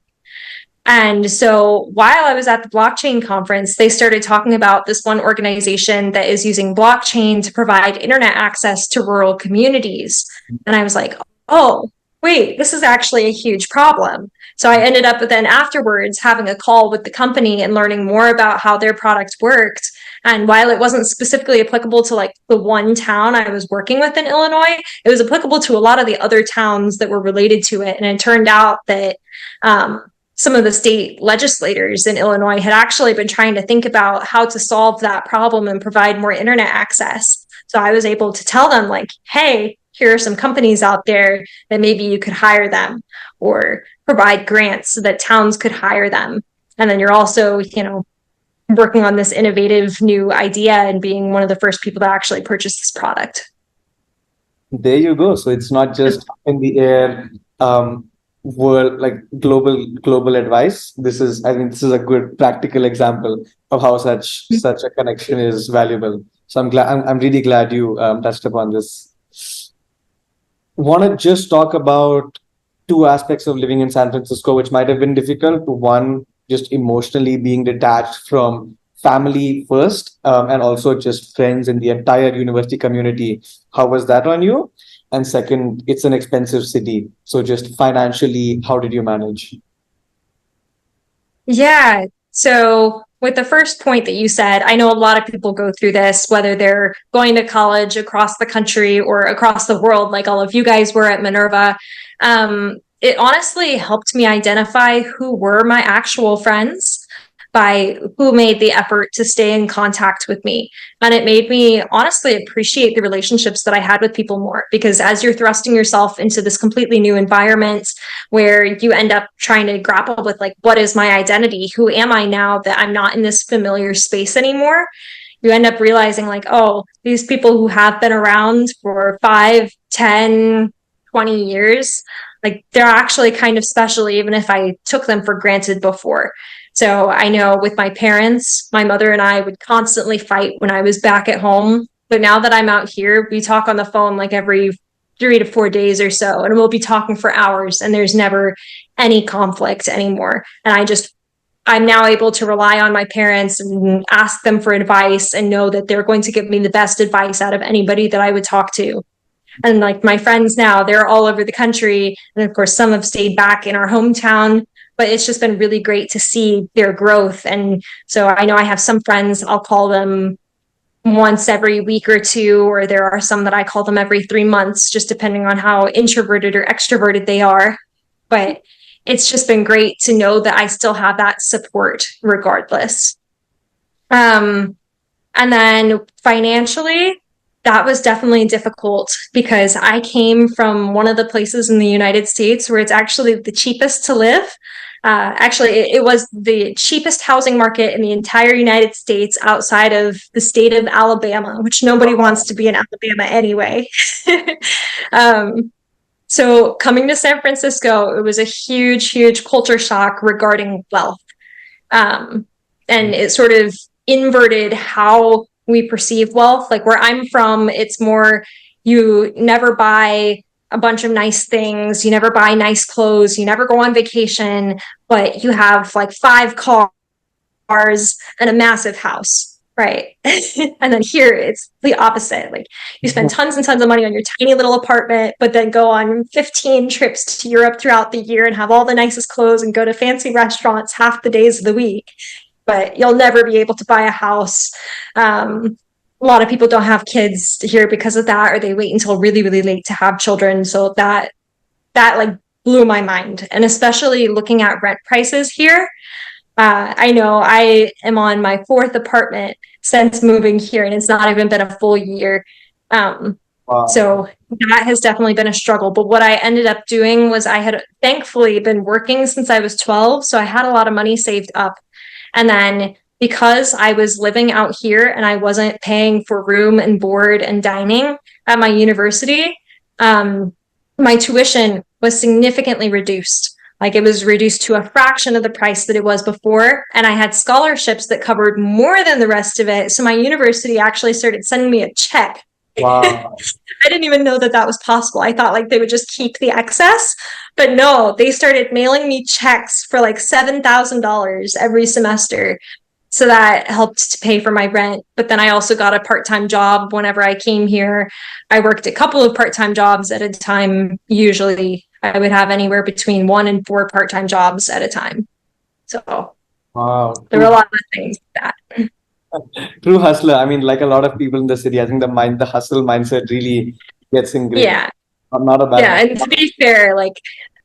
And so while I was at the blockchain conference, they started talking about this one organization that is using blockchain to provide internet access to rural communities. And I was like, oh, wait, this is actually a huge problem. So I ended up then afterwards having a call with the company and learning more about how their product worked. And while it wasn't specifically applicable to like the one town I was working with in Illinois, it was applicable to a lot of the other towns that were related to it. And it turned out that some of the state legislators in Illinois had actually been trying to think about how to solve that problem and provide more internet access. So I was able to tell them like, hey, here are some companies out there that maybe you could hire them or provide grants so that towns could hire them. And then you're also, working on this innovative new idea and being one of the first people to actually purchase this product. There you go. So it's not just in the air, world, like global advice. I think this is a good practical example of how such a connection is valuable. So I'm really glad you touched upon this. Want to just talk about two aspects of living in San Francisco, which might have been difficult. One, just emotionally being detached from family first, and also just friends in the entire university community. How was that on you? And second, it's an expensive city. So just financially, how did you manage? Yeah. So with the first point that you said, I know a lot of people go through this, whether they're going to college across the country or across the world, like all of you guys were at Minerva. It honestly helped me identify who were my actual friends by who made the effort to stay in contact with me. And it made me honestly appreciate the relationships that I had with people more, because as you're thrusting yourself into this completely new environment where you end up trying to grapple with like, what is my identity? Who am I now that I'm not in this familiar space anymore? You end up realizing like, oh, these people who have been around for 5, 10, 20 years, like they're actually kind of special, even if I took them for granted before. So I know with my parents, my mother and I would constantly fight when I was back at home. But now that I'm out here, we talk on the phone like every 3 to 4 days or so, and we'll be talking for hours and there's never any conflict anymore. And I just I'm now able to rely on my parents and ask them for advice and know that they're going to give me the best advice out of anybody that I would talk to. And like my friends now, they're all over the country. And of course, some have stayed back in our hometown, but it's just been really great to see their growth. And so I know I have some friends, I'll call them once every week or two, or there are some that I call them every 3 months, just depending on how introverted or extroverted they are. But it's just been great to know that I still have that support regardless. And then financially, that was definitely difficult because I came from one of the places in the United States where it's actually the cheapest to live. Actually, it was the cheapest housing market in the entire United States outside of the state of Alabama, which nobody wants to be in Alabama anyway. So coming to San Francisco, it was a huge, huge culture shock regarding wealth. And it sort of inverted how we perceive wealth. Like where I'm from, it's more you never buy a bunch of nice things, you never buy nice clothes, you never go on vacation, but you have like 5 cars and a massive house, right? And then here it's the opposite. Like you spend tons and tons of money on your tiny little apartment, but then go on 15 trips to Europe throughout the year and have all the nicest clothes and go to fancy restaurants half the days of the week. But you'll never be able to buy a house. A lot of people don't have kids here because of that, or they wait until really, really late to have children. So that like blew my mind. And especially looking at rent prices here. I know I am on my 4th apartment since moving here, and it's not even been a full year. Wow. So that has definitely been a struggle. But what I ended up doing was I had thankfully been working since I was 12. So I had a lot of money saved up. And then because I was living out here and I wasn't paying for room and board and dining at my university, my tuition was significantly reduced. Like it was reduced to a fraction of the price that it was before. And I had scholarships that covered more than the rest of it. So my university actually started sending me a check. Wow. I didn't even know that that was possible. I thought like they would just keep the excess, but no, they started mailing me checks for like $7,000 every semester. So that helped to pay for my rent. But then I also got a part-time job whenever I came here. I worked a couple of part-time jobs at a time. Usually I would have anywhere between 1 and 4 part-time jobs at a time. So Wow. there were a lot of things like that. True hustler. I mean, like a lot of people in the city, I think the hustle mindset really gets ingrained. Yeah. Not a bad Yeah. And to be fair, like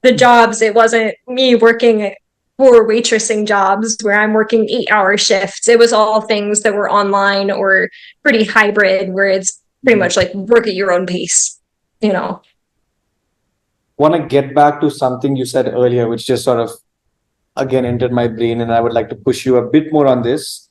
the jobs, it wasn't me working for waitressing jobs where I'm working 8-hour shifts. It was all things that were online or pretty hybrid, where it's pretty much like work at your own pace, you know. Want to get back to something you said earlier, which just sort of again entered my brain, and I would like to push you a bit more on this,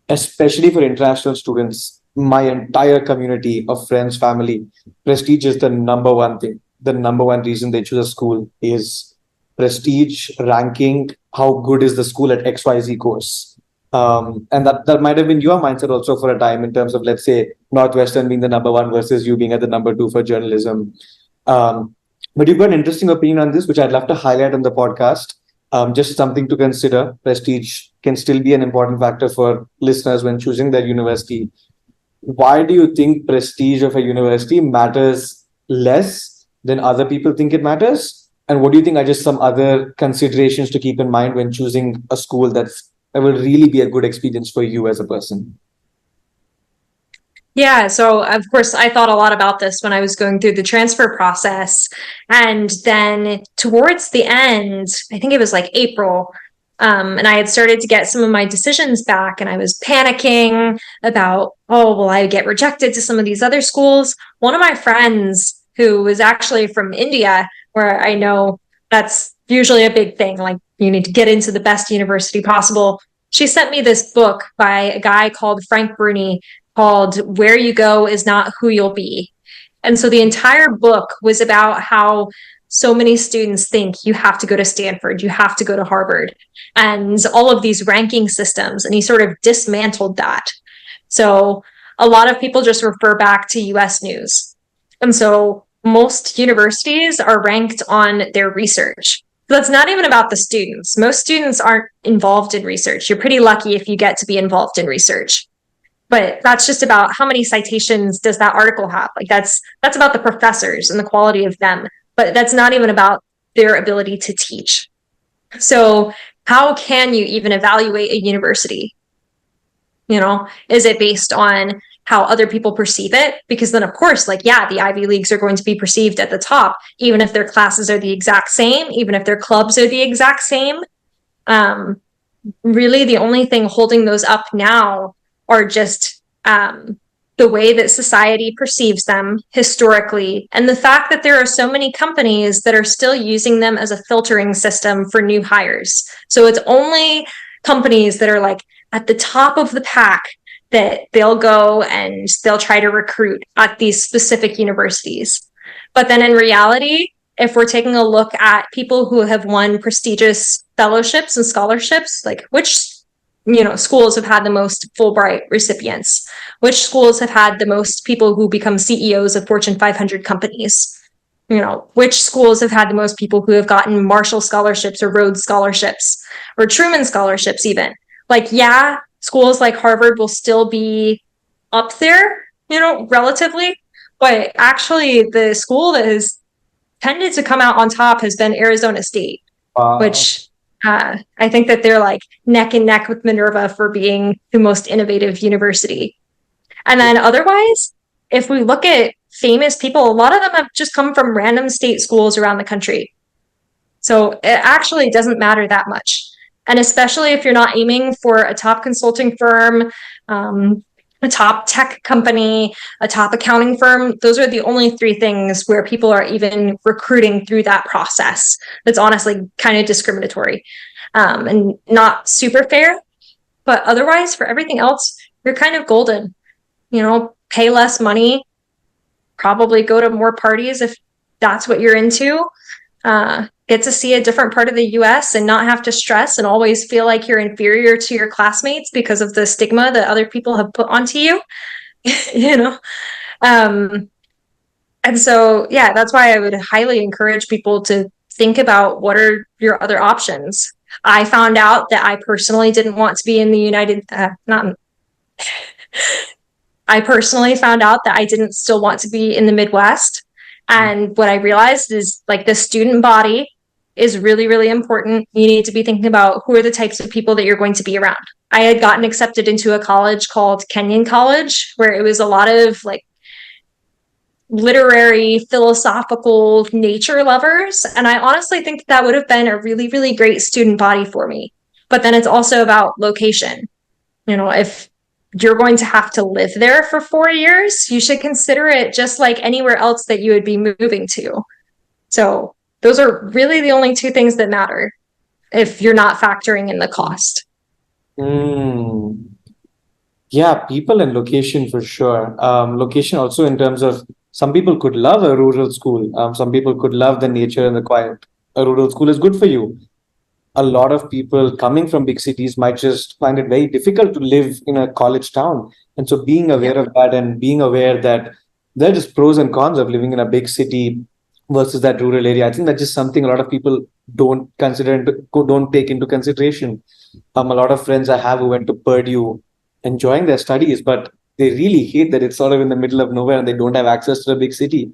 especially for international students. My entire community of friends, family, prestige is the number one thing. The number one reason they choose a school is prestige, ranking, how good is the school at XYZ course. And that might have been your mindset also for a time in terms of, let's say, Northwestern being the number one versus you being at the number 2 for journalism. But you've got an interesting opinion on this, which I'd love to highlight on the podcast. Just something to consider. Prestige can still be an important factor for listeners when choosing their university. Why do you think prestige of a university matters less than other people think it matters? And what do you think are just some other considerations to keep in mind when choosing a school that will really be a good experience for you as a person? Yeah, so of course, I thought a lot about this when I was going through the transfer process. And then towards the end, I think it was like April, and I had started to get some of my decisions back, and I was panicking about, oh, will I get rejected to some of these other schools? One of my friends, who was actually from India, where I know that's usually a big thing, like you need to get into the best university possible. She sent me this book by a guy called Frank Bruni called Where You Go Is Not Who You'll Be. And so the entire book was about how so many students think you have to go to Stanford, you have to go to Harvard, and all of these ranking systems. And he sort of dismantled that. So a lot of people just refer back to US News. And so most universities are ranked on their research. That's not even about the students. Most students aren't involved in research. You're pretty lucky if you get to be involved in research. But that's just about how many citations does that article have. Like that's about the professors and the quality of them. But that's not even about their ability to teach. So how can you even evaluate a university? Is it based on how other people perceive it? Because then, of course, like, yeah, the Ivy Leagues are going to be perceived at the top, even if their classes are the exact same, even if their clubs are the exact same. Really, the only thing holding those up now are just the way that society perceives them historically, and the fact that there are so many companies that are still using them as a filtering system for new hires. So it's only companies that are like at the top of the pack that they'll go and they'll try to recruit at these specific universities. But then in reality, if we're taking a look at people who have won prestigious fellowships and scholarships, like which schools have had the most Fulbright recipients, which schools have had the most people who become CEOs of Fortune 500 companies, which schools have had the most people who have gotten Marshall scholarships or Rhodes scholarships or Truman scholarships even. Like, yeah, schools like Harvard will still be up there, relatively, but actually the school that has tended to come out on top has been Arizona State, which I think that they're like neck and neck with Minerva for being the most innovative university. And then otherwise, if we look at famous people, a lot of them have just come from random state schools around the country. So it actually doesn't matter that much. And especially if you're not aiming for a top consulting firm, a top tech company, a top accounting firm, those are the only three things where people are even recruiting through that process. That's honestly kind of discriminatory and not super fair. But otherwise, for everything else, you're kind of golden. Pay less money, probably go to more parties if that's what you're into. Get to see a different part of the US and not have to stress and always feel like you're inferior to your classmates because of the stigma that other people have put onto you, And so, yeah, that's why I would highly encourage people to think about what are your other options. I found out that I personally didn't want to be in the I personally found out that I didn't still want to be in the Midwest. And what I realized is like the student body is really, really important. You need to be thinking about who are the types of people that you're going to be around. I had gotten accepted into a college called Kenyon College, where it was a lot of like literary, philosophical nature lovers. And I honestly think that would have been a really, really great student body for me. But then it's also about location. If you're going to have to live there for 4 years, you should consider it just like anywhere else that you would be moving to. So those are really the only two things that matter if you're not factoring in the cost. Yeah, people and location for sure. Location also in terms of some people could love a rural school. Some people could love the nature and the quiet. A rural school is good for you. A lot of people coming from big cities might just find it very difficult to live in a college town. And so being aware of that and being aware that there is pros and cons of living in a big city versus that rural area, I think that's just something a lot of people don't consider and don't take into consideration. A lot of friends I have who went to Purdue enjoying their studies, but they really hate that it's sort of in the middle of nowhere and they don't have access to a big city.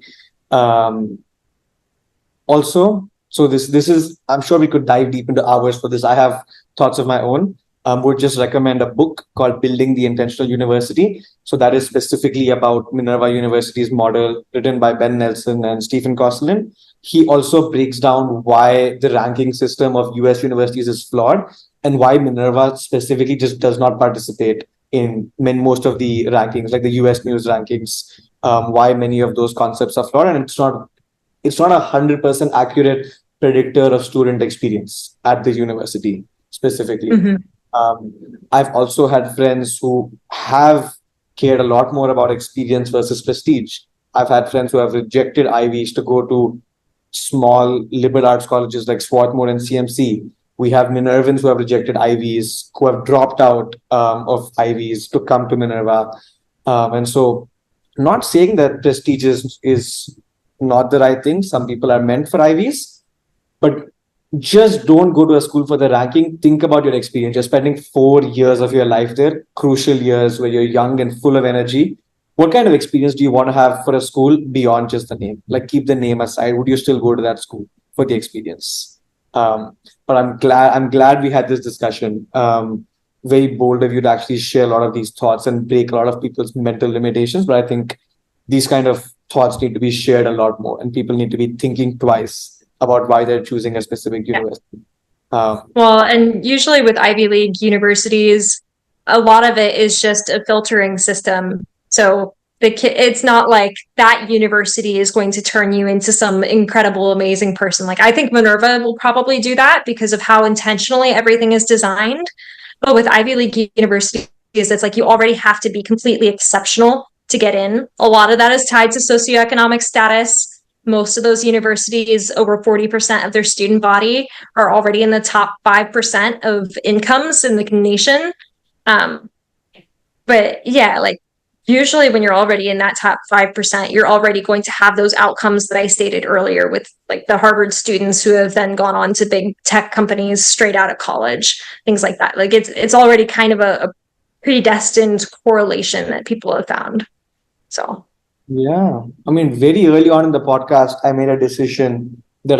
Also, so this is, I'm sure we could dive deep into hours for this. I have thoughts of my own. Would just recommend a book called Building the Intentional University. So that is specifically about Minerva University's model, written by Ben Nelson and Stephen Kosselin. He also breaks down why the ranking system of US universities is flawed and why Minerva specifically just does not participate in most of the rankings, like the US News rankings, why many of those concepts are flawed. And it's not 100% accurate predictor of student experience at the university specifically. Mm-hmm. I've also had friends who have cared a lot more about experience versus prestige. I've had friends who have rejected Ivies to go to small liberal arts colleges like Swarthmore and CMC. We have Minervans who have rejected Ivies, who have dropped out of Ivies to come to Minerva. And so not saying that prestige is not the right thing. Some people are meant for Ivies, but just don't go to a school for the ranking. Think about your experience. You're spending 4 years of your life there, crucial years where you're young and full of energy. What kind of experience do you want to have for a school beyond just the name? Like, keep the name aside. Would you still go to that school for the experience? But I'm glad we had this discussion. Very bold of you to actually share a lot of these thoughts and break a lot of people's mental limitations. But I think these kind of thoughts need to be shared a lot more, and people need to be thinking twice about why they're choosing a specific Yeah. university. Well, and usually with Ivy League universities, a lot of it is just a filtering system. So it's not like that university is going to turn you into some incredible, amazing person. Like I think Minerva will probably do that because of how intentionally everything is designed. But with Ivy League universities, it's like you already have to be completely exceptional to get in. A lot of that is tied to socioeconomic status. Most of those universities, over 40% of their student body, are already in the top 5% of incomes in the nation. But yeah, like usually when you're already in that top 5%, you're already going to have those outcomes that I stated earlier with like the Harvard students who have then gone on to big tech companies straight out of college, things like that. Like it's already kind of a predestined correlation that people have found. So Yeah. I mean, very early on in the podcast, I made a decision that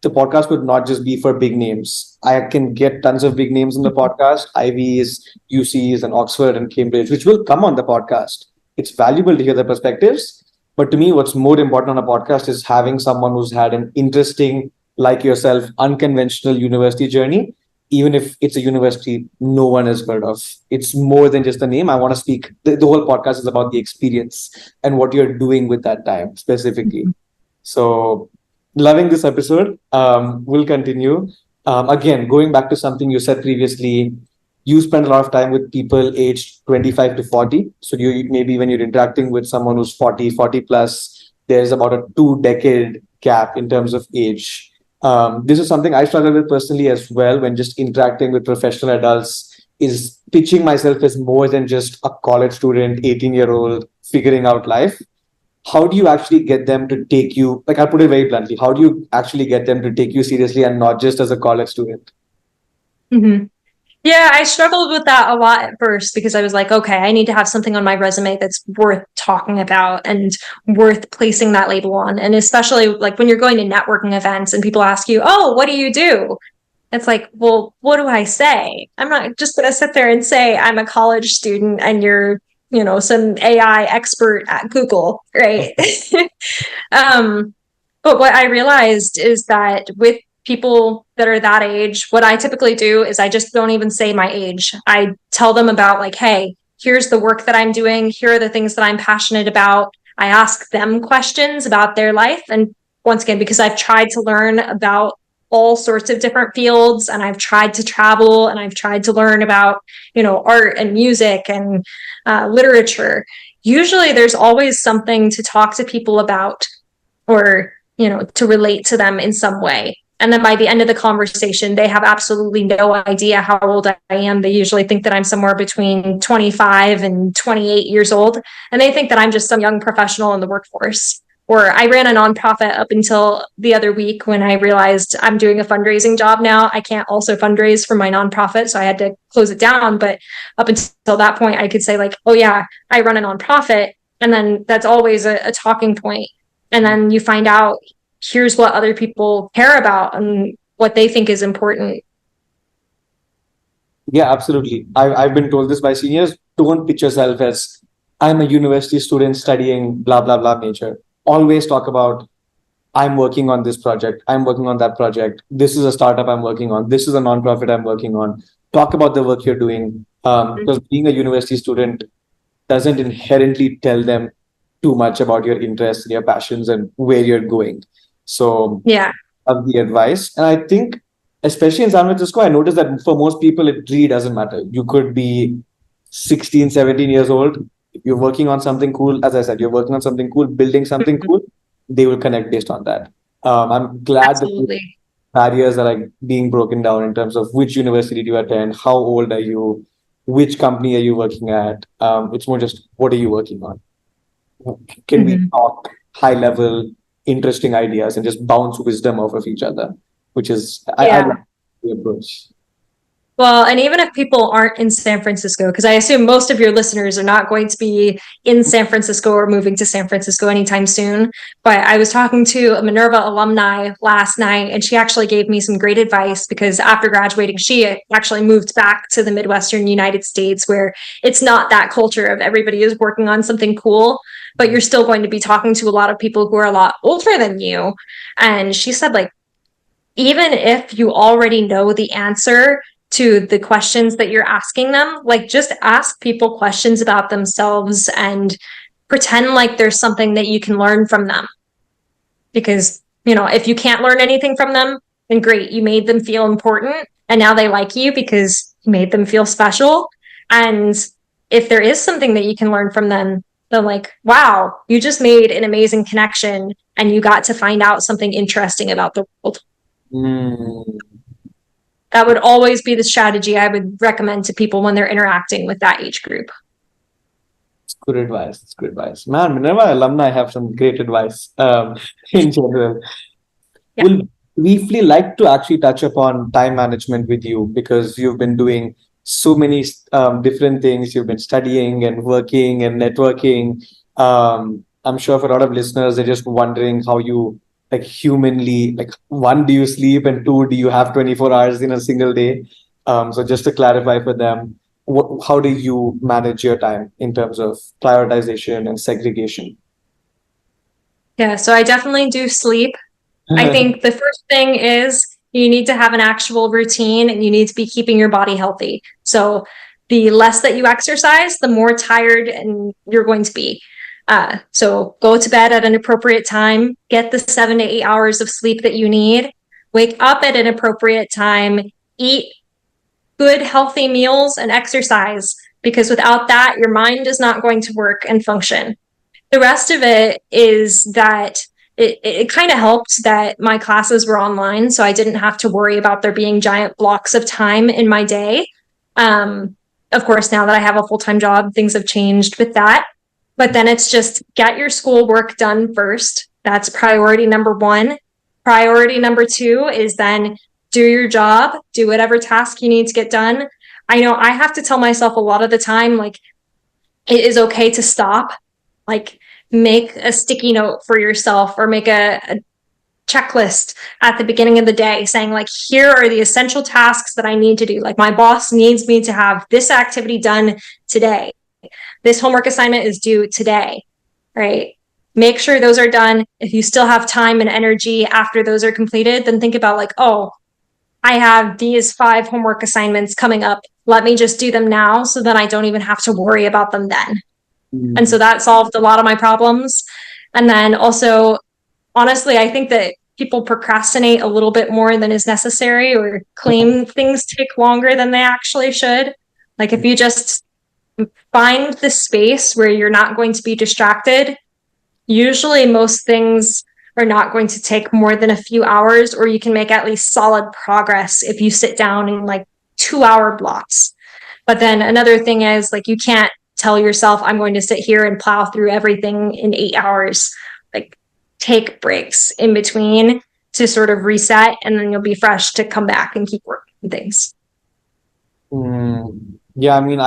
the podcast would not just be for big names. I can get tons of big names in the podcast, Ivies, UCs, and Oxford and Cambridge, which will come on the podcast. It's valuable to hear their perspectives. But to me, what's more important on a podcast is having someone who's had an interesting, like yourself, unconventional university journey, even if it's a university no one has heard of. It's more than just the name. I want to speak. The whole podcast is about the experience and what you're doing with that time specifically. So, loving this episode. We'll continue. Again, going back to something you said previously, you spend a lot of time with people aged 25 to 40. So, you maybe when you're interacting with someone who's 40, 40 plus, there's about a 2 decade gap in terms of age. This is something I struggle with personally as well when just interacting with professional adults, is pitching myself as more than just a college student, 18-year-old figuring out life. How do you actually get them to take you, like I'll put it very bluntly, how do you actually get them to take you seriously and not just as a college student? mm-hmm. Yeah, I struggled with that a lot at first because I was like, okay, I need to have something on my resume that's worth talking about and worth placing that label on. And especially like when you're going to networking events and people ask you, oh, what do you do? It's like, well, what do I say? I'm not just going to sit there and say I'm a college student and you're, some AI expert at Google, right? But what I realized is that with people that are that age, what I typically do is I just don't even say my age. I tell them about like, hey, here's the work that I'm doing. Here are the things that I'm passionate about. I ask them questions about their life. And once again, because I've tried to learn about all sorts of different fields and I've tried to travel and I've tried to learn about, art and music and literature. Usually there's always something to talk to people about or to relate to them in some way. And then by the end of the conversation, they have absolutely no idea how old I am. They usually think that I'm somewhere between 25 and 28 years old. And they think that I'm just some young professional in the workforce. Or I ran a nonprofit up until the other week when I realized I'm doing a fundraising job now. I can't also fundraise for my nonprofit, so I had to close it down. But up until that point, I could say like, oh yeah, I run a nonprofit. And then that's always a talking point. And then you find out here's what other people care about and what they think is important. Yeah, absolutely. I've been told this by seniors. Don't pitch yourself as I'm a university student studying blah, blah, blah major. Always talk about I'm working on this project. I'm working on that project. This is a startup I'm working on. This is a nonprofit I'm working on. Talk about the work you're doing. Because being a university student doesn't inherently tell them too much about your interests and your passions and where you're going. So Yeah. of the advice. And I think, especially in San Francisco, I noticed that for most people, it really doesn't matter. You could be 16, 17 years old. If you're working on something cool, as I said, you're working on something cool, building something cool, they will connect based on that. I'm glad that Absolutely. barriers are like being broken down in terms of which university do you attend, how old are you, which company are you working at. It's more just what are you working on? Can we talk high level, interesting ideas and just bounce wisdom off of each other? which is, I like Yeah. the approach. Well, and even if people aren't in San Francisco, because I assume most of your listeners are not going to be in San Francisco or moving to San Francisco anytime soon. But I was talking to a Minerva alumni last night, and she actually gave me some great advice because after graduating, she actually moved back to the Midwestern United States where it's not that culture of everybody is working on something cool, but you're still going to be talking to a lot of people who are a lot older than you. And she said, like, even if you already know the answer to the questions that you're asking them, like just ask people questions about themselves and pretend like there's something that you can learn from them. Because, if you can't learn anything from them, then great, you made them feel important and now they like you because you made them feel special. And if there is something that you can learn from them, they're like, wow, you just made an amazing connection and you got to find out something interesting about the world. Mm. That would always be the strategy I would recommend to people when they're interacting with that age group. It's good advice. It's good advice. Man, Minerva alumni have some great advice in general. Yeah. We'll briefly like to actually touch upon time management with you because you've been doing so many different things. You've been studying and working and networking. I'm sure for a lot of listeners, they're just wondering how you like humanly, like one, do you sleep and two, do you have 24 hours in a single day? So just to clarify for them, how do you manage your time in terms of prioritization and segregation? Yeah. So I definitely do sleep. I think the first thing is you need to have an actual routine and you need to be keeping your body healthy. So the less that you exercise, the more tired and you're going to be. So go to bed at an appropriate time, get the 7 to 8 hours of sleep that you need, wake up at an appropriate time, eat good, healthy meals, and exercise, because without that, your mind is not going to work and function. The rest of it is that it kind of helped that my classes were online, so I didn't have to worry about there being giant blocks of time in my day. Of course, now that I have a full-time job, things have changed with that. But then it's just get your schoolwork done first. That's priority number one. Priority number two is then do your job, do whatever task you need to get done. I know I have to tell myself a lot of the time, like, it is okay to stop. Like, make a sticky note for yourself or make a checklist at the beginning of the day saying, like, here are the essential tasks that I need to do. Like, my boss needs me to have this activity done today. This homework assignment is due today, right? Make sure those are done. If you still have time and energy after those are completed, then think about, like, oh, I have these 5 homework assignments coming up. Let me just do them now so that I don't even have to worry about them then. And so that solved a lot of my problems. And then also, honestly, I think that people procrastinate a little bit more than is necessary or claim things take longer than they actually should. Like, if you just find the space where you're not going to be distracted, usually most things are not going to take more than a few hours, or you can make at least solid progress if you sit down in like 2-hour blocks. But then another thing is, like, you can't tell yourself, I'm going to sit here and plow through everything in 8 hours. Like, take breaks in between to sort of reset, and then you'll be fresh to come back and keep working on things. Yeah, I mean,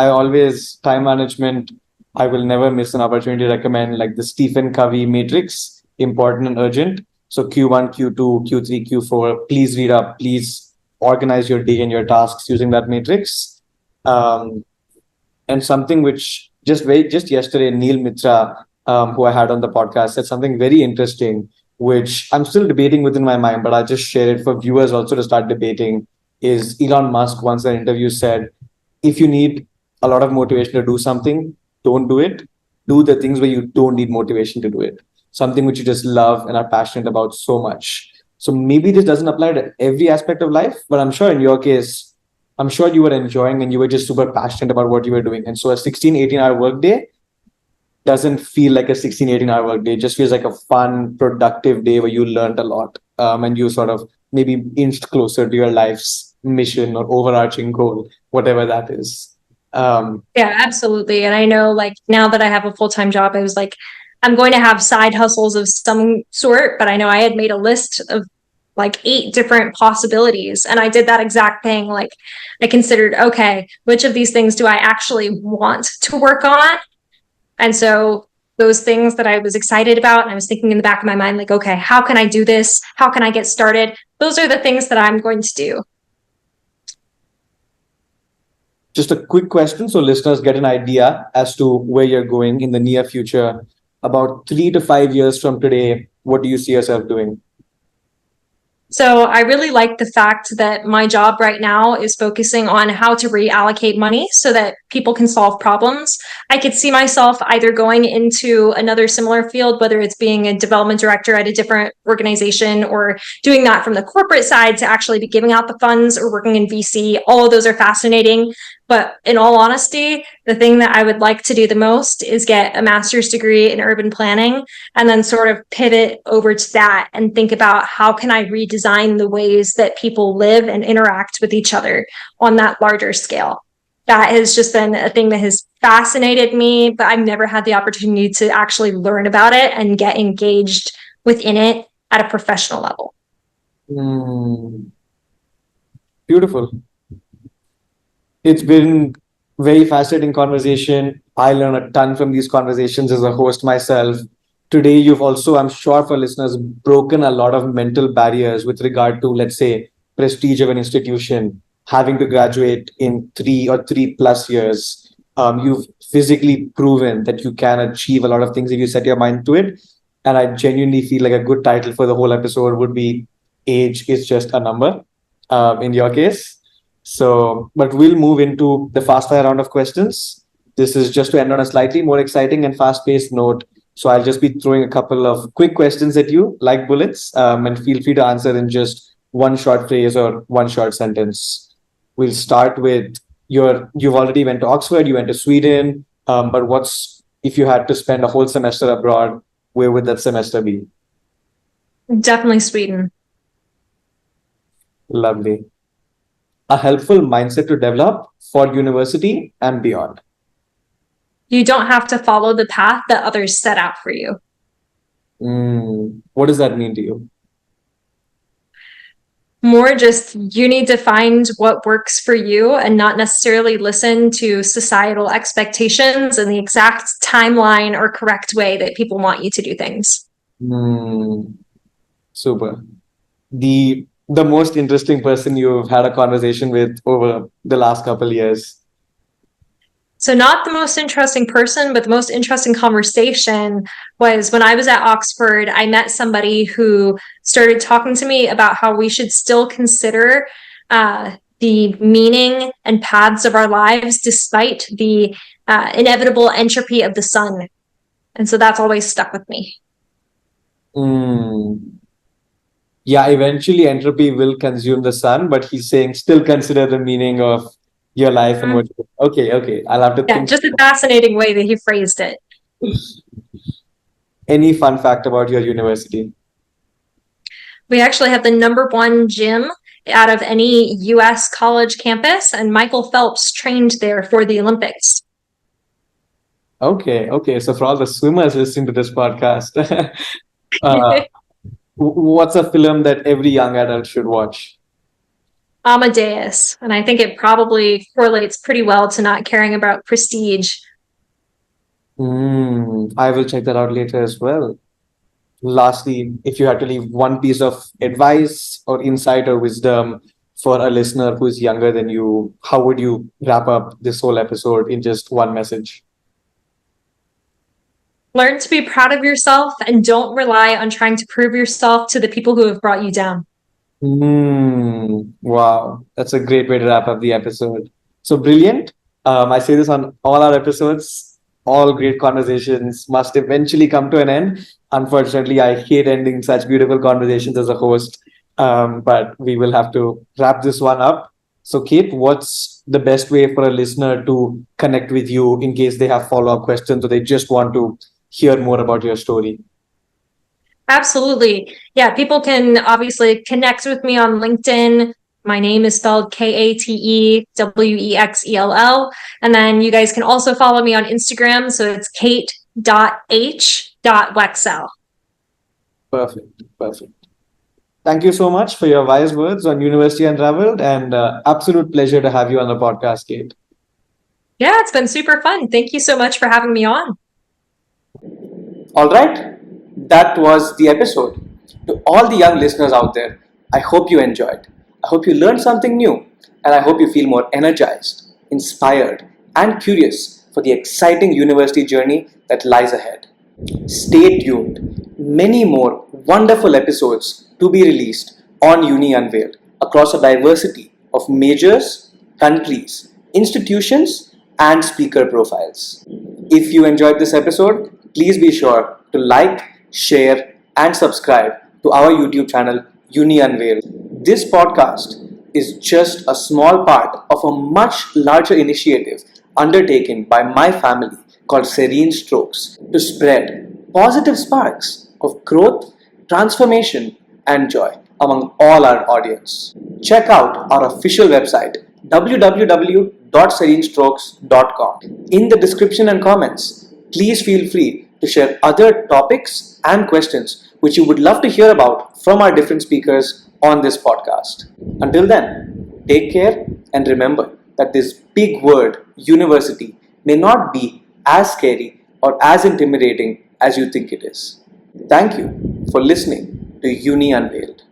time management, I will never miss an opportunity to recommend like the Stephen Covey matrix, important and urgent. So Q1, Q2, Q3, Q4, please read up, please organize your day and your tasks using that matrix. And something which just yesterday, Neil Mitra, who I had on the podcast, said something very interesting, which I'm still debating within my mind, but I'll just share it for viewers also to start debating. Is Elon Musk once in an interview said, if you need a lot of motivation to do something, don't do it. Do the things where you don't need motivation to do it. Something which you just love and are passionate about so much. So maybe this doesn't apply to every aspect of life, but I'm sure in your case, I'm sure you were enjoying and you were just super passionate about what you were doing. And so a 16, 18-hour workday doesn't feel like a 16, 18-hour workday. It just feels like a fun, productive day where you learned a lot and you sort of maybe inched closer to your life's mission or overarching goal, whatever that is. Yeah, absolutely. And I know, like, now that I have a full-time job, I was like, I'm going to have side hustles of some sort, but I know I had made a list of like 8 different possibilities. And I did that exact thing. Like I considered, okay, which of these things do I actually want to work on? And so those things that I was excited about, and I was thinking in the back of my mind, like, okay, how can I do this? How can I get started? Those are the things that I'm going to do. Just a quick question so listeners get an idea as to where you're going in the near future. About 3 to 5 years from today, what do you see yourself doing? So I really like the fact that my job right now is focusing on how to reallocate money so that people can solve problems. I could see myself either going into another similar field, whether it's being a development director at a different organization or doing that from the corporate side to actually be giving out the funds or working in VC. All of those are fascinating. But in all honesty, the thing that I would like to do the most is get a master's degree in urban planning and then sort of pivot over to that and think about how can I redesign the ways that people live and interact with each other on that larger scale. That has just been a thing that has fascinated me, but I've never had the opportunity to actually learn about it and get engaged within it at a professional level. Beautiful. It's been very fascinating conversation. I learn a ton from these conversations as a host myself. Today, you've also, I'm sure for listeners, broken a lot of mental barriers with regard to, let's say, prestige of an institution, having to graduate in 3 or 3+ years. You've physically proven that you can achieve a lot of things if you set your mind to it. And I genuinely feel like a good title for the whole episode would be Age is Just a Number, in your case. So, but we'll move into the fast fire round of questions. This is just to end on a slightly more exciting and fast paced note. So I'll just be throwing a couple of quick questions at you, like bullets, and feel free to answer in just one short phrase or one short sentence. We'll start with you've already went to Oxford, you went to Sweden, but if you had to spend a whole semester abroad, where would that semester be? Definitely Sweden. Lovely. A helpful mindset to develop for university and beyond. You don't have to follow the path that others set out for you. What does that mean to you? More just you need to find what works for you and not necessarily listen to societal expectations and the exact timeline or correct way that people want you to do things. Super. The most interesting person you've had a conversation with over the last couple of years? So not the most interesting person, but the most interesting conversation was when I was at Oxford. I met somebody who started talking to me about how we should still consider the meaning and paths of our lives despite the inevitable entropy of the sun. And so that's always stuck with me. Yeah, eventually entropy will consume the sun, but he's saying still consider the meaning of your life and what. Okay. I'll have to think. Just a fascinating way that he phrased it. Any fun fact about your university? We actually have the #1 gym out of any US college campus, and Michael Phelps trained there for the Olympics. Okay. So for all the swimmers listening to this podcast, what's a film that every young adult should watch? Amadeus, and I think it probably correlates pretty well to not caring about prestige. I will check that out later as well. Lastly, if you had to leave one piece of advice or insight or wisdom for a listener who is younger than you, how would you wrap up this whole episode in just one message? Learn to be proud of yourself and don't rely on trying to prove yourself to the people who have brought you down. Wow, that's a great way to wrap up the episode. So brilliant. I say this on all our episodes. All great conversations must eventually come to an end. Unfortunately, I hate ending such beautiful conversations as a host, but we will have to wrap this one up. So, Kate, what's the best way for a listener to connect with you in case they have follow-up questions or they just want to hear more about your story? Absolutely. Yeah, people can obviously connect with me on LinkedIn. My name is spelled KATEWEXELL. And then you guys can also follow me on Instagram. So it's kate.h.wexell. Perfect. Thank you so much for your wise words on University Unraveled, and absolute pleasure to have you on the podcast, Kate. Yeah, it's been super fun. Thank you so much for having me on. All right, that was the episode. To all the young listeners out there, I hope you enjoyed. I hope you learned something new, and I hope you feel more energized, inspired, and curious for the exciting university journey that lies ahead. Stay tuned. Many more wonderful episodes to be released on Uni Unveiled across a diversity of majors, countries, institutions, and speaker profiles. If you enjoyed this episode, please be sure to like, share, and subscribe to our YouTube channel, Uni Unveiled. This podcast is just a small part of a much larger initiative undertaken by my family called Serene Strokes to spread positive sparks of growth, transformation, and joy among all our audience. Check out our official website www.serenestrokes.com. In the description and comments, please feel free to share other topics and questions which you would love to hear about from our different speakers on this podcast. Until then, take care and remember that this big word, university, may not be as scary or as intimidating as you think it is. Thank you for listening to Uni Unveiled.